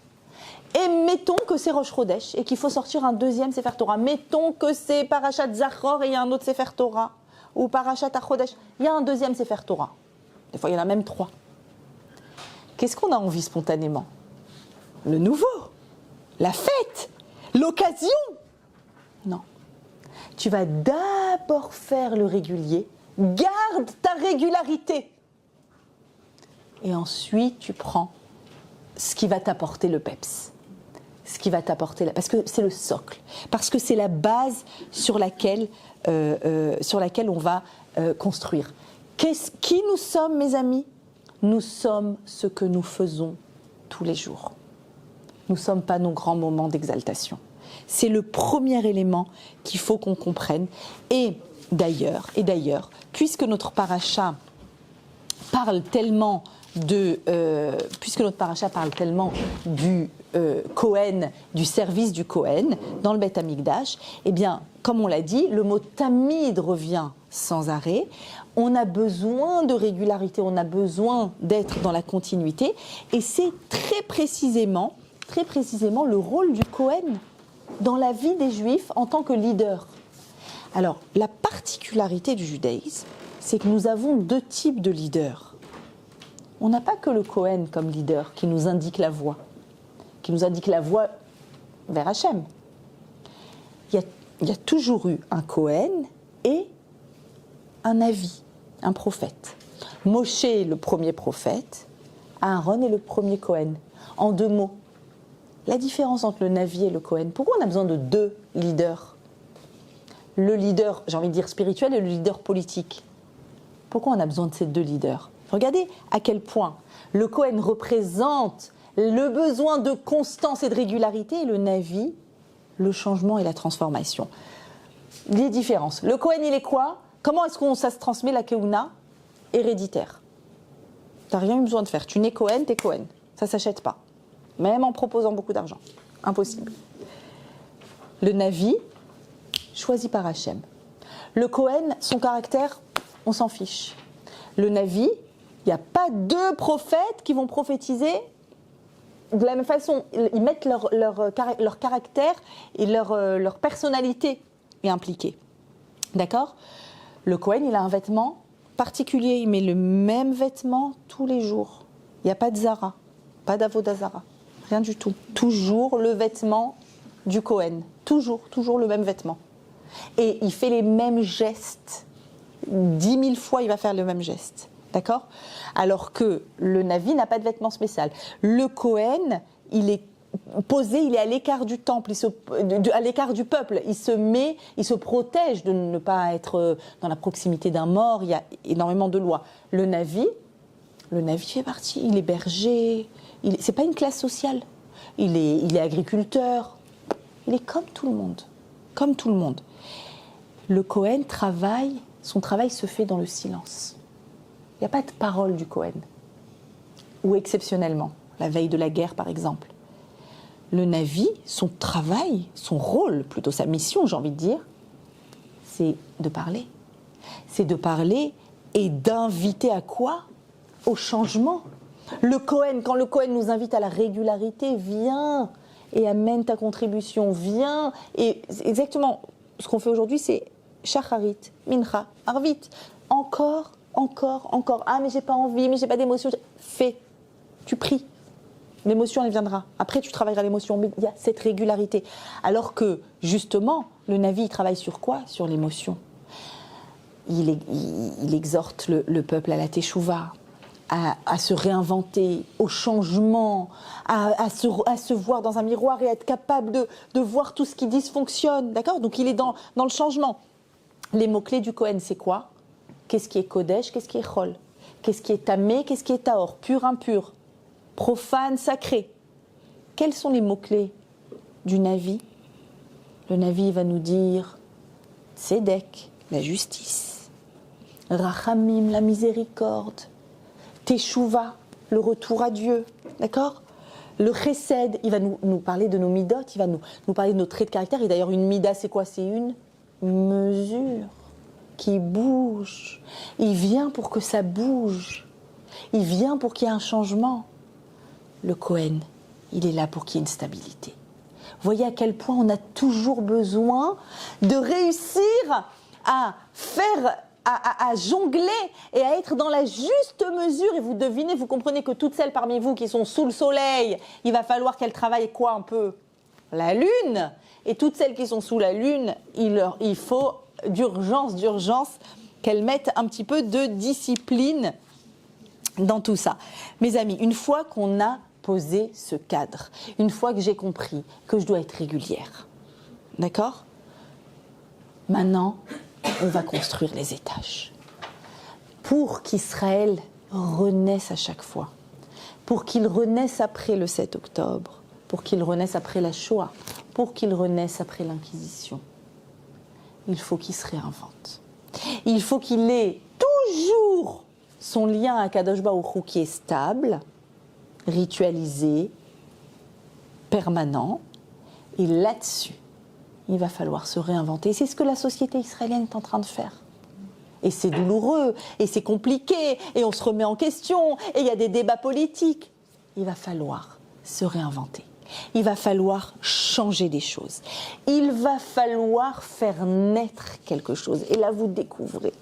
Et mettons que c'est Rosh Chodesh et qu'il faut sortir un deuxième Sefer Torah. Mettons que c'est Parashat Zachor et il y a un autre Sefer Torah. Ou Parashat HaChodesh, il y a un deuxième Sefer Torah. Des fois, il y en a même 3. Qu'est-ce qu'on a envie spontanément? Le nouveau, la fête, l'occasion. Non. Tu vas d'abord faire le régulier. Garde ta régularité. Et ensuite, tu prends ce qui va t'apporter le peps. Parce que c'est le socle, parce que c'est la base sur laquelle on va construire. Qui nous sommes, mes amis? Nous sommes ce que nous faisons tous les jours. Nous ne sommes pas nos grands moments d'exaltation. C'est le premier élément qu'il faut qu'on comprenne. Et d'ailleurs, puisque notre paracha parle tellement du Kohen, du service du Kohen dans le Beth Amikdash, eh bien, comme on l'a dit, le mot tamid revient sans arrêt. On a besoin de régularité, on a besoin d'être dans la continuité, et c'est très précisément le rôle du Kohen dans la vie des Juifs en tant que leader. Alors, la particularité du judaïsme, c'est que nous avons 2 types de leaders. On n'a pas que le Kohen comme leader qui nous indique la voie vers Hachem. Il y a toujours eu un Kohen et un Navi, un prophète. Moshe est le premier prophète, Aaron est le premier Kohen. En 2 mots, la différence entre le Navi et le Kohen, pourquoi on a besoin de 2 leaders? Le leader, j'ai envie de dire spirituel, et le leader politique. Pourquoi on a besoin de ces 2 leaders? Regardez à quel point le Kohen représente le besoin de constance et de régularité, et le Navi, le changement et la transformation. Les différences. Le Kohen, il est quoi? Comment est-ce que ça se transmet la Keuna? Héréditaire. Tu n'as rien eu besoin de faire. Tu nais Kohen, t'es Kohen. Ça ne s'achète pas. Même en proposant beaucoup d'argent. Impossible. Le Navi, choisi par Hachem. Le Kohen, son caractère, on s'en fiche. Le Navi, il n'y a pas deux prophètes qui vont prophétiser de la même façon. Ils mettent leur caractère et leur personnalité est impliquée. D'accord ? Le Kohen, il a un vêtement particulier. Il met le même vêtement tous les jours. Il n'y a pas de Zara, pas d'Avodazara, rien du tout. Toujours le vêtement du Kohen. Toujours le même vêtement. Et il fait les mêmes gestes. 10 000 fois, il va faire le même geste. D'accord ? Alors que le Navi n'a pas de vêtement spécial. Le Kohen, il est posé, il est à l'écart du temple, à l'écart du peuple. Il se protège de ne pas être dans la proximité d'un mort. Il y a énormément de lois. Le Navi fait partie. Il est berger. C'est pas une classe sociale. Il est agriculteur. Il est comme tout le monde. Comme tout le monde. Le Kohen son travail se fait dans le silence. Il n'y a pas de parole du Kohen. Ou exceptionnellement, la veille de la guerre par exemple. Le Navi, son travail, son rôle, plutôt sa mission j'ai envie de dire, c'est de parler. C'est de parler et d'inviter à quoi ? Au changement. Quand le Kohen nous invite à la régularité, viens et amène ta contribution, viens. Et exactement ce qu'on fait aujourd'hui, c'est Shacharit, Mincha, Arvit. Encore. Ah, mais j'ai pas envie, mais j'ai pas d'émotion. Fais. Tu pries. L'émotion, elle viendra. Après, tu travailleras l'émotion. Mais il y a cette régularité. Alors que, justement, le Navi, il travaille sur quoi ? Sur l'émotion. Il exhorte le peuple à la Teshuvah, à se réinventer, au changement, à se voir dans un miroir et être capable de voir tout ce qui dysfonctionne. D'accord ? Donc, il est dans le changement. Les mots-clés du Kohen, c'est quoi ? Qu'est-ce qui est Kodesh, qu'est-ce qui est Chol ? Qu'est-ce qui est Tamé, qu'est-ce qui est Tahor ? Pur, impur, profane, sacré. Quels sont les mots-clés du Navi ? Le Navi va nous dire Tzedek, la justice, Rachamim, la miséricorde, Teshuvah, le retour à Dieu, d'accord ? Le Chesed, il va nous parler de nos midot, il va nous parler de nos traits de caractère. Et d'ailleurs, une mida, c'est quoi ? C'est une mesure qui bouge. Il vient pour que ça bouge. Il vient pour qu'il y ait un changement. Le Kohen, il est là pour qu'il y ait une stabilité. Voyez à quel point on a toujours besoin de réussir à faire, à jongler et à être dans la juste mesure. Et vous devinez, vous comprenez que toutes celles parmi vous qui sont sous le soleil, il va falloir qu'elles travaillent quoi un peu ? La lune. Et toutes celles qui sont sous la lune, il faut d'urgence, qu'elles mettent un petit peu de discipline dans tout ça. Mes amis, une fois qu'on a posé ce cadre, une fois que j'ai compris que je dois être régulière, d'accord ? Maintenant, on va construire les étages. Pour qu'Israël renaisse à chaque fois, pour qu'il renaisse après le 7 octobre, pour qu'il renaisse après la Shoah, pour qu'il renaisse après l'Inquisition, il faut qu'il se réinvente. Il faut qu'il ait toujours son lien à Kadosh Baruch Hu qui est stable, ritualisé, permanent. Et là-dessus, il va falloir se réinventer. C'est ce que la société israélienne est en train de faire. Et c'est douloureux, et c'est compliqué, et on se remet en question, et il y a des débats politiques. Il va falloir se réinventer. Il va falloir changer des choses. Il va falloir faire naître quelque chose. Et là, vous découvrez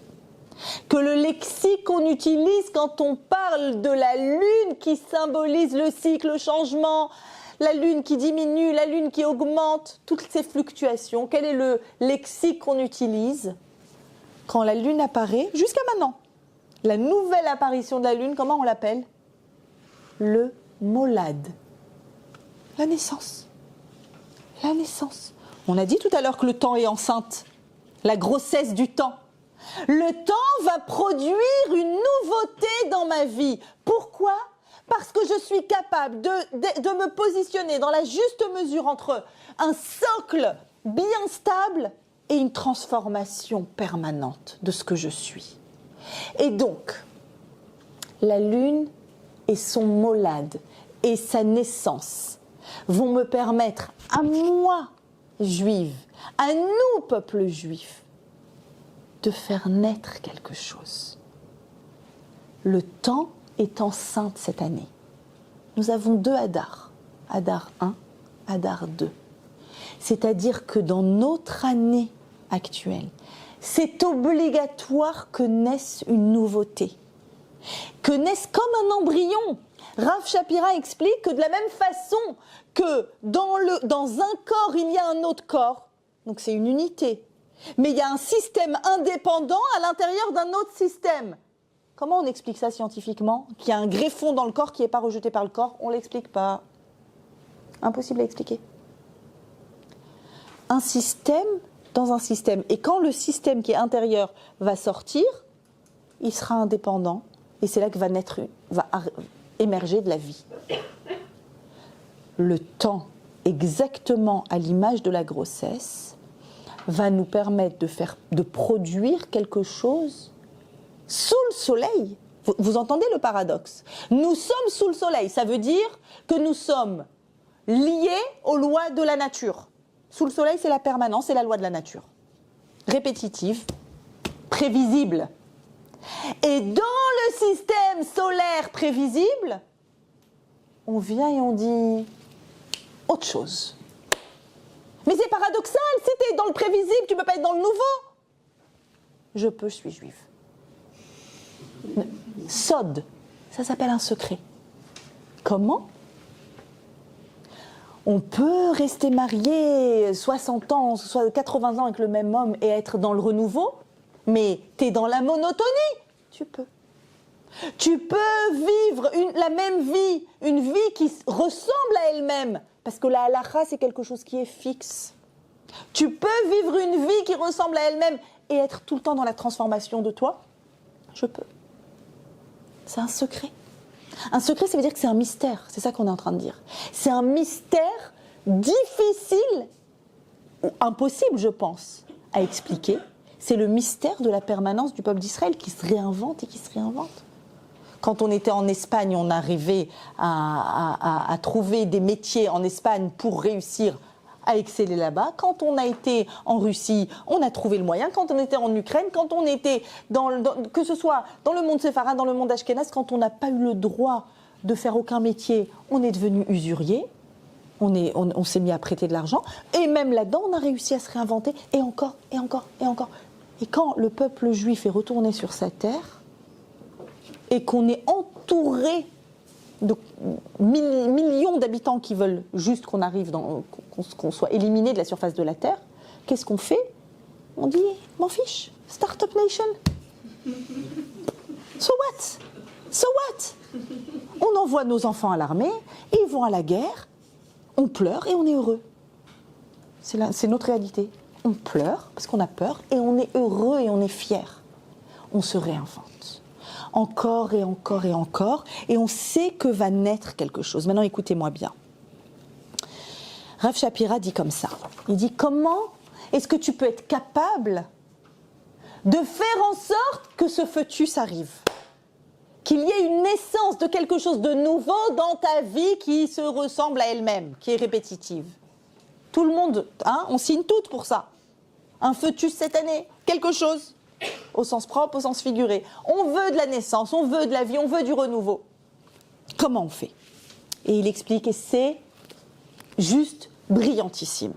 que le lexique qu'on utilise quand on parle de la lune qui symbolise le cycle, le changement, la lune qui diminue, la lune qui augmente, toutes ces fluctuations, quel est le lexique qu'on utilise quand la lune apparaît, jusqu'à maintenant? La nouvelle apparition de la lune, comment on l'appelle? Le molad. La naissance. La naissance. On a dit tout à l'heure que le temps est enceinte. La grossesse du temps. Le temps va produire une nouveauté dans ma vie. Pourquoi ? Parce que je suis capable de me positionner dans la juste mesure entre un socle bien stable et une transformation permanente de ce que je suis. Et donc, la lune et son molad et sa naissance vont me permettre à moi juive, à nous, peuple juif, de faire naître quelque chose. Le temps est enceinte cette année. Nous avons 2 Hadar, Hadar 1, Hadar 2. C'est-à-dire que dans notre année actuelle, c'est obligatoire que naisse une nouveauté, que naisse comme un embryon. Rav Shapira explique que de la même façon que dans un corps, il y a un autre corps, donc c'est une unité, mais il y a un système indépendant à l'intérieur d'un autre système. Comment on explique ça scientifiquement? Qu'il y a un greffon dans le corps qui n'est pas rejeté par le corps, on ne l'explique pas. Impossible à expliquer. Un système dans un système. Et quand le système qui est intérieur va sortir, il sera indépendant. Et c'est là que va émerger de la vie. Le temps, exactement à l'image de la grossesse, va nous permettre de produire quelque chose sous le soleil. Vous entendez le paradoxe? Nous sommes sous le soleil. Ça veut dire que nous sommes liés aux lois de la nature. Sous le soleil, c'est la permanence, c'est la loi de la nature. Répétitive, prévisible. Et dans le système solaire prévisible, on vient et on dit autre chose. Mais c'est paradoxal, si tu es dans le prévisible, tu ne peux pas être dans le nouveau. Je suis juive. Sod, ça s'appelle un secret. Comment ? On peut rester marié 60 ans, 80 ans avec le même homme et être dans le renouveau, mais tu es dans la monotonie. Tu peux. Tu peux vivre la même vie, une vie qui ressemble à elle-même, parce que la halakha, c'est quelque chose qui est fixe. Tu peux vivre une vie qui ressemble à elle-même et être tout le temps dans la transformation de toi. Je peux. C'est un secret. Un secret, ça veut dire que c'est un mystère. C'est ça qu'on est en train de dire. C'est un mystère difficile, ou impossible, je pense, à expliquer. C'est le mystère de la permanence du peuple d'Israël qui se réinvente et qui se réinvente. Quand on était en Espagne, on arrivait à trouver des métiers en Espagne pour réussir à exceller là-bas. Quand on a été en Russie, on a trouvé le moyen. Quand on était en Ukraine, quand on était, que ce soit dans le monde séfarade, dans le monde ashkénaze, quand on n'a pas eu le droit de faire aucun métier, on est devenu usurier. On s'est mis à prêter de l'argent. Et même là-dedans, on a réussi à se réinventer. Et encore, et encore, et encore. Et quand le peuple juif est retourné sur sa terre, et qu'on est entouré de millions d'habitants qui veulent juste qu'on arrive, qu'on soit éliminé de la surface de la Terre, qu'est-ce qu'on fait? On dit, m'en fiche, Startup Nation. So what? So what? On envoie nos enfants à l'armée, et ils vont à la guerre, on pleure et on est heureux. C'est notre réalité. On pleure parce qu'on a peur, et on est heureux et on est fier. On se réinvente. Encore et encore et encore, et on sait que va naître quelque chose. Maintenant, écoutez-moi bien. Rav Shapira dit comme ça. Il dit, comment est-ce que tu peux être capable de faire en sorte que ce foetus arrive? Qu'il y ait une naissance de quelque chose de nouveau dans ta vie qui se ressemble à elle-même, qui est répétitive. Tout le monde, on signe toutes pour ça. Un foetus cette année, quelque chose. Au sens propre, au sens figuré. On veut de la naissance, on veut de la vie, on veut du renouveau. Comment on fait? Et il explique, et c'est juste brillantissime.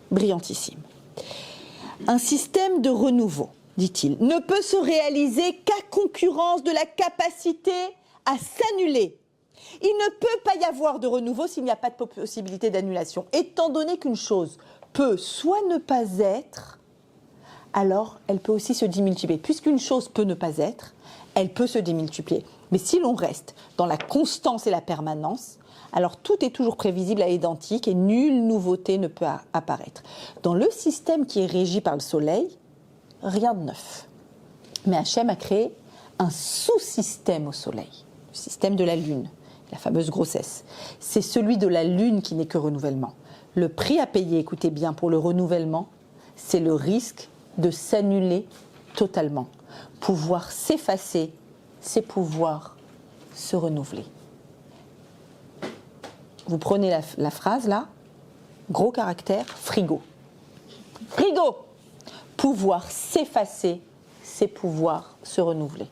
Brillantissime. Un système de renouveau, dit-il, ne peut se réaliser qu'à concurrence de la capacité à s'annuler. Il ne peut pas y avoir de renouveau s'il n'y a pas de possibilité d'annulation. Étant donné qu'une chose peut soit ne pas être, alors elle peut aussi se démultiplier. Puisqu'une chose peut ne pas être, elle peut se démultiplier. Mais si l'on reste dans la constance et la permanence, alors tout est toujours prévisible à identique et nulle nouveauté ne peut apparaître. Dans le système qui est régi par le soleil, rien de neuf. Mais Hachem a créé un sous-système au soleil, le système de la lune, la fameuse grossesse. C'est celui de la lune qui n'est que renouvellement. Le prix à payer, écoutez bien, pour le renouvellement, c'est le risque de s'annuler totalement. Pouvoir s'effacer, c'est pouvoir se renouveler. Vous prenez la phrase là, gros caractère, frigo. Frigo! Pouvoir s'effacer, c'est pouvoir se renouveler.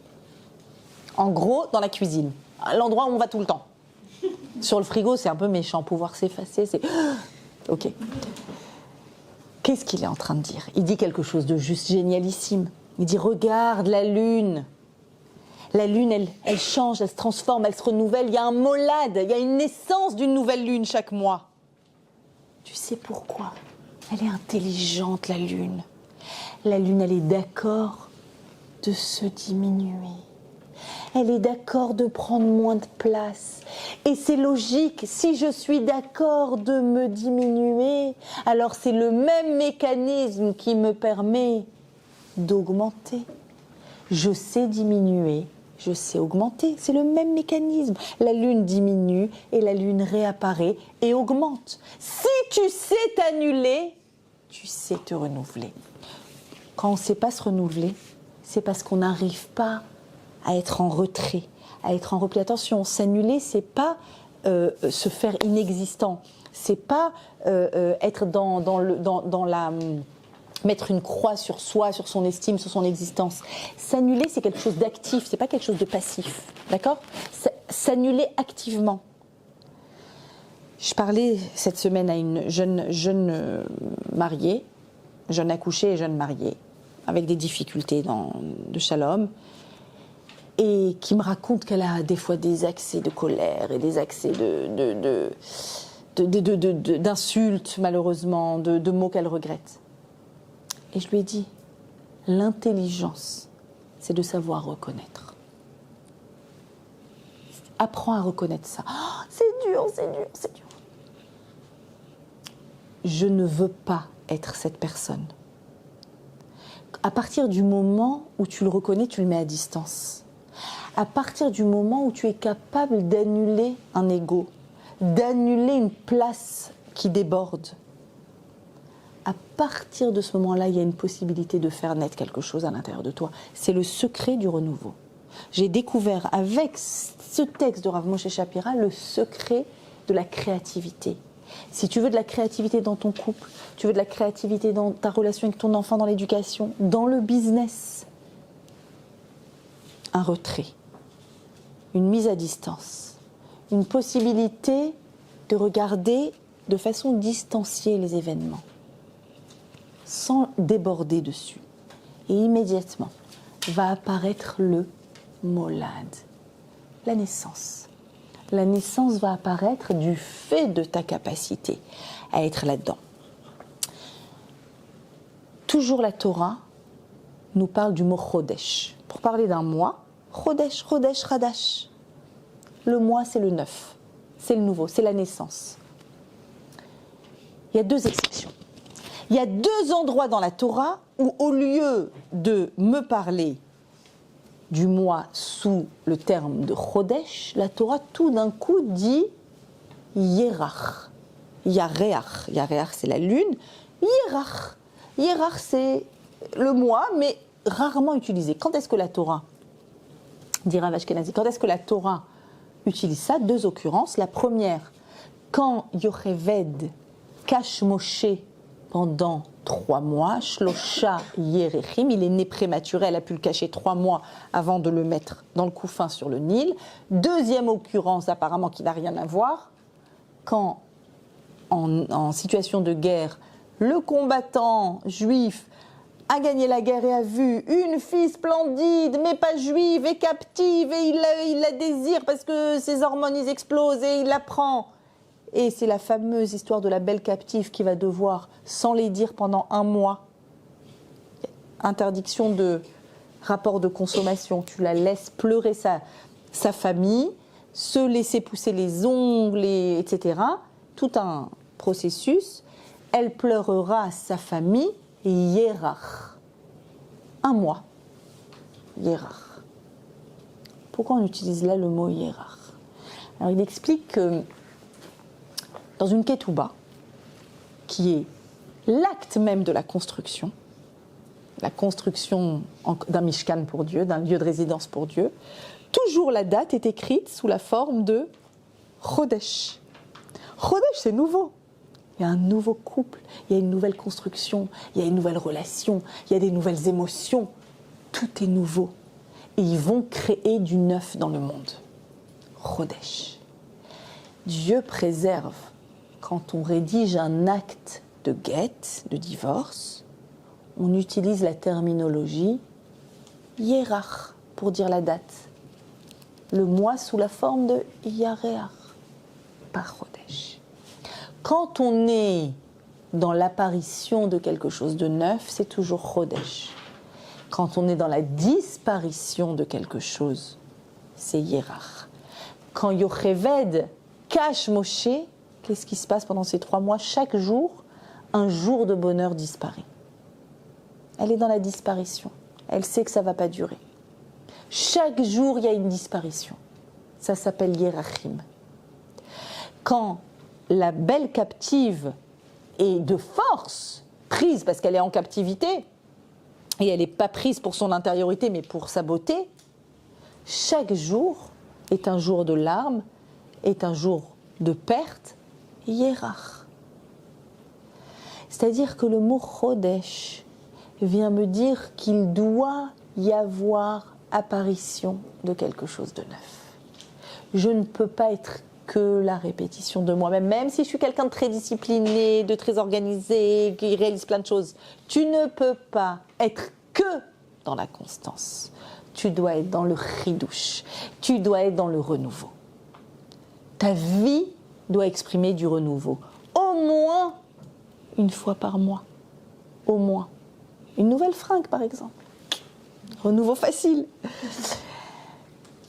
En gros, dans la cuisine, l'endroit où on va tout le temps. Sur le frigo, c'est un peu méchant. Pouvoir s'effacer, c'est... Ok. Qu'est-ce qu'il est en train de dire? Il dit quelque chose de juste génialissime. Il dit, regarde la lune. La lune, elle change, elle se transforme, elle se renouvelle. Il y a un molad, il y a une naissance d'une nouvelle lune chaque mois. Tu sais pourquoi? Elle est intelligente, la lune. La lune, elle est d'accord de se diminuer. Elle est d'accord de prendre moins de place. Et c'est logique, si je suis d'accord de me diminuer, alors c'est le même mécanisme qui me permet d'augmenter. Je sais diminuer, je sais augmenter, c'est le même mécanisme. La lune diminue et la lune réapparaît et augmente. Si tu sais t'annuler, tu sais te renouveler. Quand on ne sait pas se renouveler, c'est parce qu'on n'arrive pas à être en retrait, à être en repli. Attention, s'annuler, c'est pas se faire inexistant, c'est pas être dans la mettre une croix sur soi, sur son estime, sur son existence. S'annuler, c'est quelque chose d'actif, c'est pas quelque chose de passif, d'accord? S'annuler activement. Je parlais cette semaine à une jeune mariée, jeune accouchée et jeune mariée, avec des difficultés de shalom, et qui me raconte qu'elle a des fois des accès de colère et des accès d'insultes, malheureusement, de mots qu'elle regrette. Et je lui ai dit, l'intelligence, c'est de savoir reconnaître. Apprends à reconnaître ça. Oh, c'est dur, c'est dur, c'est dur. Je ne veux pas être cette personne. À partir du moment où tu le reconnais, tu le mets à distance. À partir du moment où tu es capable d'annuler un ego, d'annuler une place qui déborde, à partir de ce moment-là, il y a une possibilité de faire naître quelque chose à l'intérieur de toi. C'est le secret du renouveau. J'ai découvert avec ce texte de Rav Moshe Shapira le secret de la créativité. Si tu veux de la créativité dans ton couple, tu veux de la créativité dans ta relation avec ton enfant, dans l'éducation, dans le business, un retrait, une mise à distance, une possibilité de regarder de façon distanciée les événements, sans déborder dessus. Et immédiatement va apparaître le molad, la naissance. La naissance va apparaître du fait de ta capacité à être là-dedans. Toujours la Torah nous parle du mot Chodesh. Pour parler d'un mois, Chodesh, Chodesh, Chadash. Le mois, c'est le neuf, c'est le nouveau, c'est la naissance. Il y a deux expressions. Il y a deux endroits dans la Torah où, au lieu de me parler du mois sous le terme de Chodesh, la Torah tout d'un coup dit Yerach. Yareach. Yareach, c'est la lune. Yerach. Yerach, c'est le mois, mais rarement utilisé. Quand est-ce que la Torah, dit Rav Ashkenazi, quand est-ce que la Torah utilise ça? Deux occurrences. La première, quand Yocheved cache Moshe pendant 3 mois, Shlosha Yerechim, il est né prématuré, elle a pu le cacher 3 mois avant de le mettre dans le couffin sur le Nil. Deuxième occurrence, apparemment qui n'a rien à voir, quand en situation de guerre, le combattant juif a gagné la guerre et a vu une fille splendide, mais pas juive et captive, et il la désire parce que ses hormones ils explosent et il la prend. Et c'est la fameuse histoire de la belle captive qui va devoir, sans les dire pendant 1 mois, interdiction de rapport de consommation, tu la laisses pleurer sa famille, se laisser pousser les ongles, etc. Tout un processus. Elle pleurera sa famille, Yerach. 1 mois. Yerach. Pourquoi on utilise là le mot Yerach? Alors il explique que dans une ketouba, qui est l'acte même de la construction d'un mishkan pour Dieu, d'un lieu de résidence pour Dieu, toujours la date est écrite sous la forme de Chodesh. Chodesh, c'est nouveau. il y a un nouveau couple, il y a une nouvelle construction, il y a une nouvelle relation, il y a des nouvelles émotions. Tout est nouveau. Et ils vont créer du neuf dans le monde. Chodesh. Dieu préserve, quand on rédige un acte de get, de divorce, on utilise la terminologie Yerach pour dire la date. Le mois sous la forme de Yareach, par Chodesh. Quand on est dans l'apparition de quelque chose de neuf, c'est toujours Chodesh. Quand on est dans la disparition de quelque chose, c'est Yerach. Quand Yocheved cache Moshe, qu'est-ce qui se passe pendant ces 3 mois? Chaque jour, un jour de bonheur disparaît. Elle est dans la disparition. Elle sait que ça ne va pas durer. Chaque jour, il y a une disparition. Ça s'appelle Yerachim. Quand la belle captive est de force prise parce qu'elle est en captivité, et elle n'est pas prise pour son intériorité, mais pour sa beauté, chaque jour est un jour de larmes, est un jour de perte, Yerach. C'est-à-dire que le mot Chodesh vient me dire qu'il doit y avoir apparition de quelque chose de neuf. Je ne peux pas être que la répétition de moi-même, même si je suis quelqu'un de très discipliné, de très organisé, qui réalise plein de choses. Tu ne peux pas être que dans la constance. Tu dois être dans le chidouche. Tu dois être dans le renouveau. Ta vie doit exprimer du renouveau. Au moins une fois par mois. Au moins. Une nouvelle fringue, par exemple. Renouveau facile.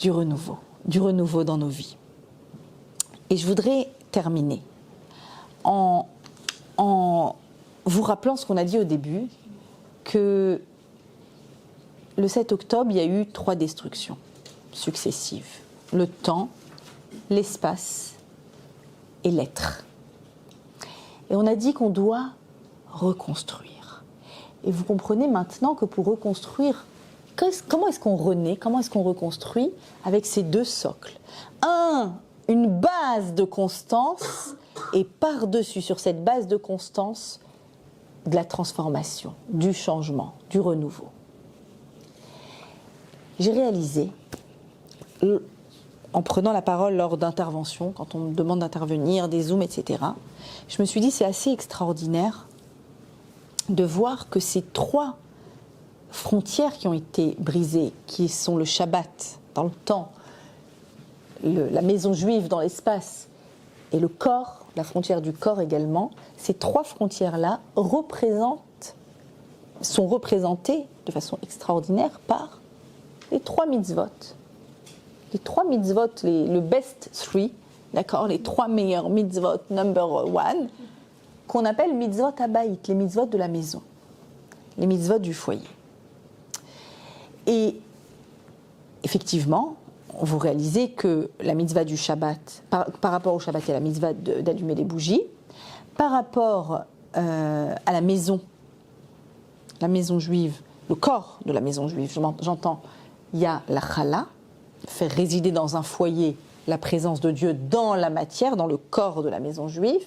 Du renouveau. Du renouveau dans nos vies. Et je voudrais terminer en vous rappelant ce qu'on a dit au début, que le 7 octobre, il y a eu 3 destructions successives. Le temps, l'espace et l'être. Et on a dit qu'on doit reconstruire. Et vous comprenez maintenant que pour reconstruire, comment est-ce qu'on renaît, comment est-ce qu'on reconstruit avec ces 2 socles. Une base de constance et par-dessus, sur cette base de constance, de la transformation, du changement, du renouveau. J'ai réalisé, en prenant la parole lors d'interventions, quand on me demande d'intervenir, des zooms, etc., je me suis dit c'est assez extraordinaire de voir que ces 3 frontières qui ont été brisées, qui sont le Shabbat dans le temps, la maison juive dans l'espace et le corps, la frontière du corps également, ces 3 frontières-là sont représentées de façon extraordinaire par les 3 mitzvot. Les 3 mitzvot, le best 3, d'accord, les 3 meilleurs mitzvot number 1, qu'on appelle mitzvot habayit, les mitzvot de la maison, les mitzvot du foyer. Et effectivement, vous réalisez que la mitzvah du Shabbat, par rapport au Shabbat, il y a la mitzvah d'allumer les bougies. Par rapport à la maison juive, le corps de la maison juive, j'entends, il y a la chala, faire résider dans un foyer la présence de Dieu dans la matière, dans le corps de la maison juive.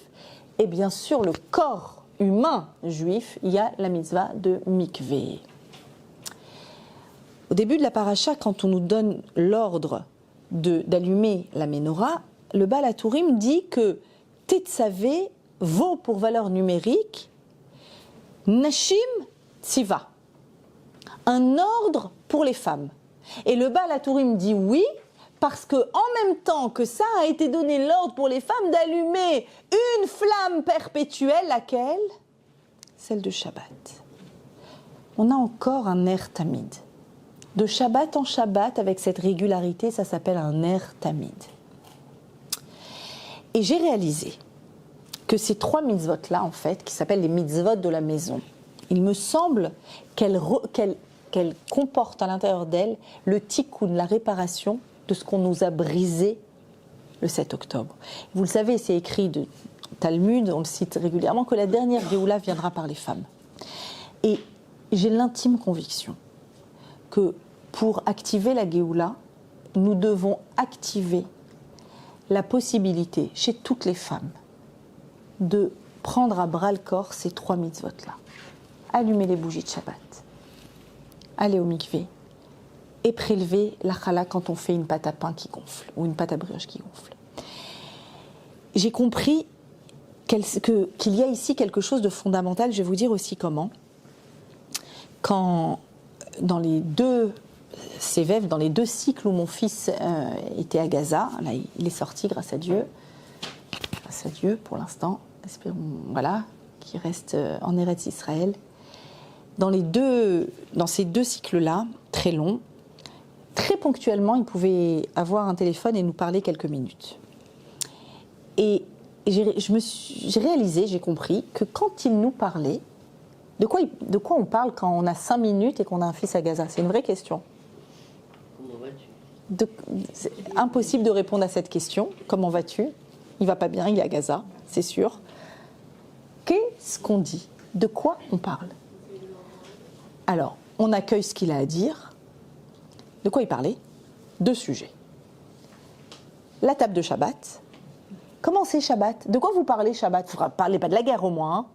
Et bien sûr, le corps humain juif, il y a la mitzvah de mikveh. Au début de la paracha, quand on nous donne l'ordre d'allumer la menorah, le Baal HaTurim dit que Tetzavé vaut pour valeur numérique Nashim Tziva, un ordre pour les femmes. Et le Baal HaTurim dit oui, parce que en même temps que ça a été donné l'ordre pour les femmes d'allumer une flamme perpétuelle, laquelle? Celle de Shabbat. On a encore un ner tamid. De Shabbat en Shabbat, avec cette régularité, ça s'appelle un ner tamid. Et j'ai réalisé que ces 3 mitzvot-là, en fait, qui s'appellent les mitzvot de la maison, il me semble qu'elles comportent à l'intérieur d'elles le tikkun, la réparation de ce qu'on nous a brisé le 7 octobre. Vous le savez, c'est écrit de Talmud, on le cite régulièrement, que la dernière Géoula viendra par les femmes. Et j'ai l'intime conviction que pour activer la Géoula, nous devons activer la possibilité chez toutes les femmes de prendre à bras le corps ces 3 mitzvot-là. Allumer les bougies de Shabbat, aller au mikvé et prélever la challah quand on fait une pâte à pain qui gonfle ou une pâte à brioche qui gonfle. J'ai compris qu'il y a ici quelque chose de fondamental. Je vais vous dire aussi comment. Quand dans les 2 Sévève, dans les 2 cycles où mon fils était à Gaza, là il est sorti grâce à Dieu pour l'instant, espérons, voilà, qu'il reste en Eretz Israël. Dans ces 2 cycles-là, très longs, très ponctuellement, il pouvait avoir un téléphone et nous parler quelques minutes. Et j'ai réalisé, j'ai compris que quand il nous parlait, de quoi on parle quand on a 5 minutes et qu'on a un fils à Gaza? C'est une vraie question. Comment vas-tu? C'est impossible de répondre à cette question. Comment vas-tu? Il va pas bien, il est à Gaza, c'est sûr. Qu'est-ce qu'on dit? De quoi on parle? Alors, on accueille ce qu'il a à dire. De quoi il parlait? 2 sujets. La table de Shabbat. Comment c'est Shabbat? De quoi vous parlez Shabbat? Vous ne parlez pas de la guerre au moins. Hein?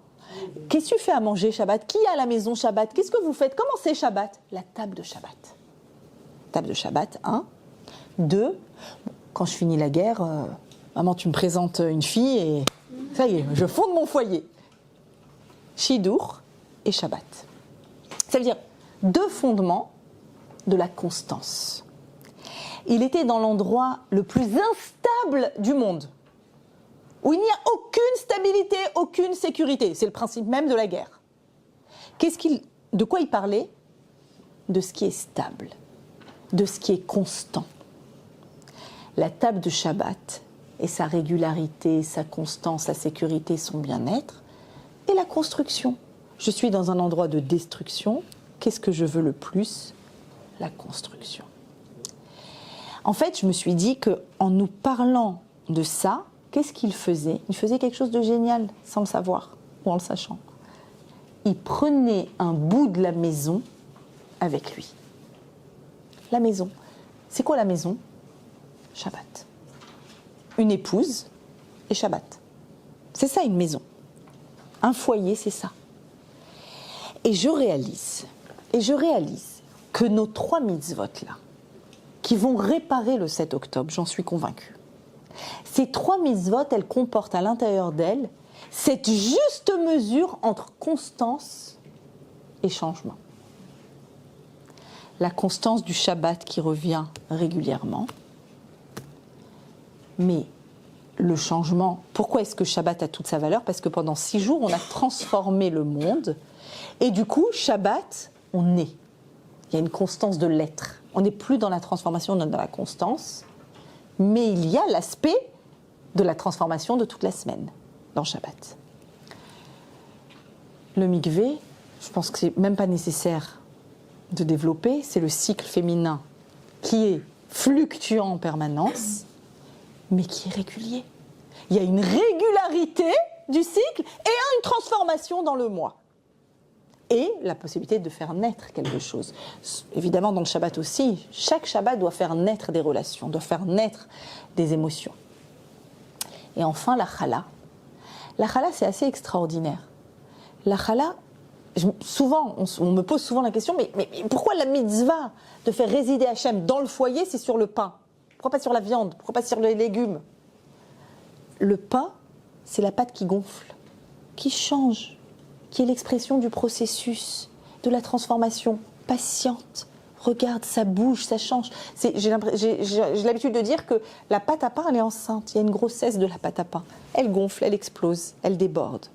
Qu'est-ce que tu fais à manger Shabbat? Qui est à la maison Shabbat? Qu'est-ce que vous faites? Comment c'est Shabbat? La table de Shabbat. Table de Shabbat, 1. 2. Quand je finis la guerre, maman, tu me présentes une fille et ça y est, je fonde mon foyer. Shidur et Shabbat. Ça veut dire 2 fondements de la constance. Il était dans l'endroit le plus instable du monde, où il n'y a aucune stabilité, aucune sécurité. C'est le principe même de la guerre. De quoi il parlait? De ce qui est stable, de ce qui est constant. La table de Shabbat et sa régularité, sa constance, sa sécurité, son bien-être, et la construction. Je suis dans un endroit de destruction. Qu'est-ce que je veux le plus? La construction. En fait, je me suis dit qu'en nous parlant de ça, qu'est-ce qu'il faisait? Il faisait quelque chose de génial, sans le savoir, ou en le sachant. Il prenait un bout de la maison avec lui. La maison. C'est quoi la maison? Shabbat. Une épouse et Shabbat. C'est ça une maison. Un foyer, c'est ça. Et je réalise que nos 3 mitzvot-là, qui vont réparer le 7 octobre, j'en suis convaincue. Ces 3 mitzvot, elles comportent à l'intérieur d'elles cette juste mesure entre constance et changement. La constance du Shabbat qui revient régulièrement, mais le changement. Pourquoi est-ce que Shabbat a toute sa valeur? Parce que pendant 6 jours, on a transformé le monde. Et du coup, Shabbat, on est. Il y a une constance de l'être. On n'est plus dans la transformation, on est dans la constance. Mais il y a l'aspect de la transformation de toute la semaine dans Shabbat. Le mikvé, je pense que c'est même pas nécessaire de développer. C'est le cycle féminin qui est fluctuant en permanence, mais qui est régulier. Il y a une régularité du cycle et une transformation dans le mois. Et la possibilité de faire naître quelque chose. Évidemment, dans le Shabbat aussi, chaque Shabbat doit faire naître des relations, doit faire naître des émotions. Et enfin, la challah. La challah, c'est assez extraordinaire. La challah, souvent, on me pose souvent la question, mais pourquoi la mitzvah de faire résider Hachem dans le foyer, c'est sur le pain? Pourquoi pas sur la viande? Pourquoi pas sur les légumes? Le pain, c'est la pâte qui gonfle, qui change, qui est l'expression du processus, de la transformation patiente. Regarde, ça bouge, ça change. J'ai l'habitude de dire que la pâte à pain, elle est enceinte. Il y a une grossesse de la pâte à pain. Elle gonfle, elle explose, elle déborde.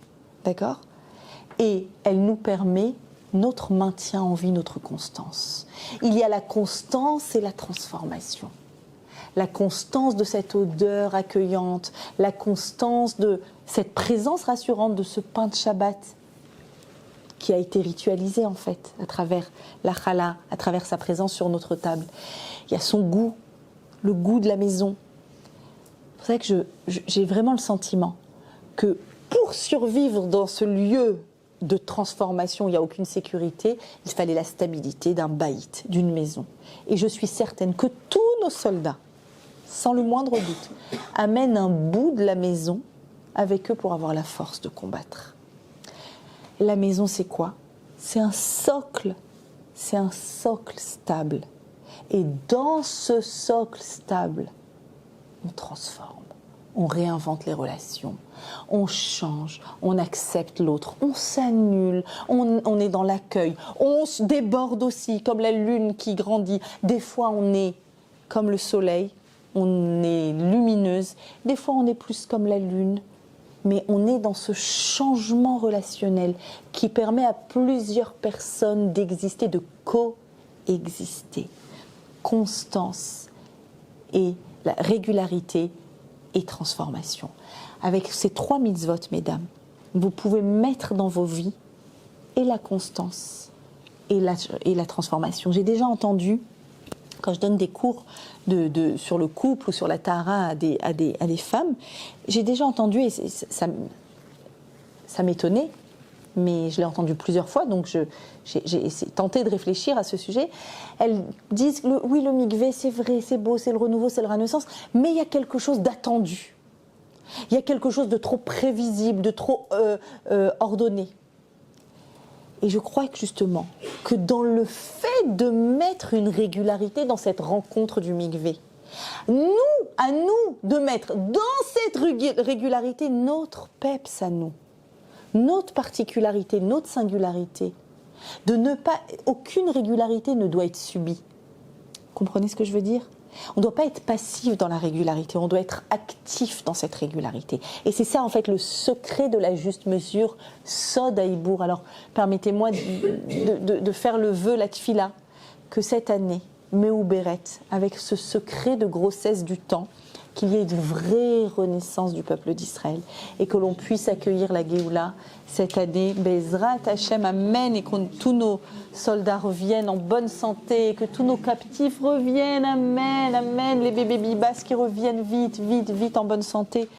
D'accord? Et elle nous permet notre maintien en vie, notre constance. Il y a la constance et la transformation. La constance de cette odeur accueillante, la constance de cette présence rassurante de ce pain de Shabbat qui a été ritualisé en fait à travers la challah, à travers sa présence sur notre table. Il y a son goût, le goût de la maison. C'est pour ça que j'ai vraiment le sentiment que pour survivre dans ce lieu de transformation, il n'y a aucune sécurité, il fallait la stabilité d'un baït, d'une maison. Et je suis certaine que tous nos soldats, sans le moindre doute, amènent un bout de la maison avec eux pour avoir la force de combattre. Et la maison, c'est quoi? C'est un socle stable. Et dans ce socle stable, on transforme, on réinvente les relations, on change, on accepte l'autre, on s'annule, on est dans l'accueil, on se déborde aussi, comme la lune qui grandit. Des fois, on est comme le soleil, on est lumineuse, des fois, on est plus comme la lune. Mais on est dans ce changement relationnel qui permet à plusieurs personnes d'exister, de coexister. Constance et la régularité et transformation. Avec ces 3 mitzvot, mesdames, vous pouvez mettre dans vos vies et la constance et la transformation. J'ai déjà entendu, quand je donne des cours sur le couple ou sur la tahara à des femmes, j'ai déjà entendu, et ça m'étonnait, mais je l'ai entendu plusieurs fois, donc j'ai tenté de réfléchir à ce sujet. Elles disent, oui, le mikvé, c'est vrai, c'est beau, c'est le renouveau, c'est la renaissance, mais il y a quelque chose d'attendu. Il y a quelque chose de trop prévisible, de trop ordonné. Et je crois que justement, que dans le fait de mettre une régularité dans cette rencontre du mikvé, à nous de mettre dans cette régularité notre peps à nous, notre particularité, notre singularité, aucune régularité ne doit être subie. Comprenez ce que je veux dire? On ne doit pas être passif dans la régularité, on doit être actif dans cette régularité. Et c'est ça en fait le secret de la juste mesure, Sod Haïbour. Alors permettez-moi de faire le vœu, la tfila, que cette année, Méouberet, avec ce secret de grossesse du temps, qu'il y ait une vraie renaissance du peuple d'Israël et que l'on puisse accueillir la Géoula cette année. Bezrat Hashem, Amen, et que tous nos soldats reviennent en bonne santé, que tous nos captifs reviennent, Amen, Amen, les bébés bibas qui reviennent vite, vite, vite en bonne santé.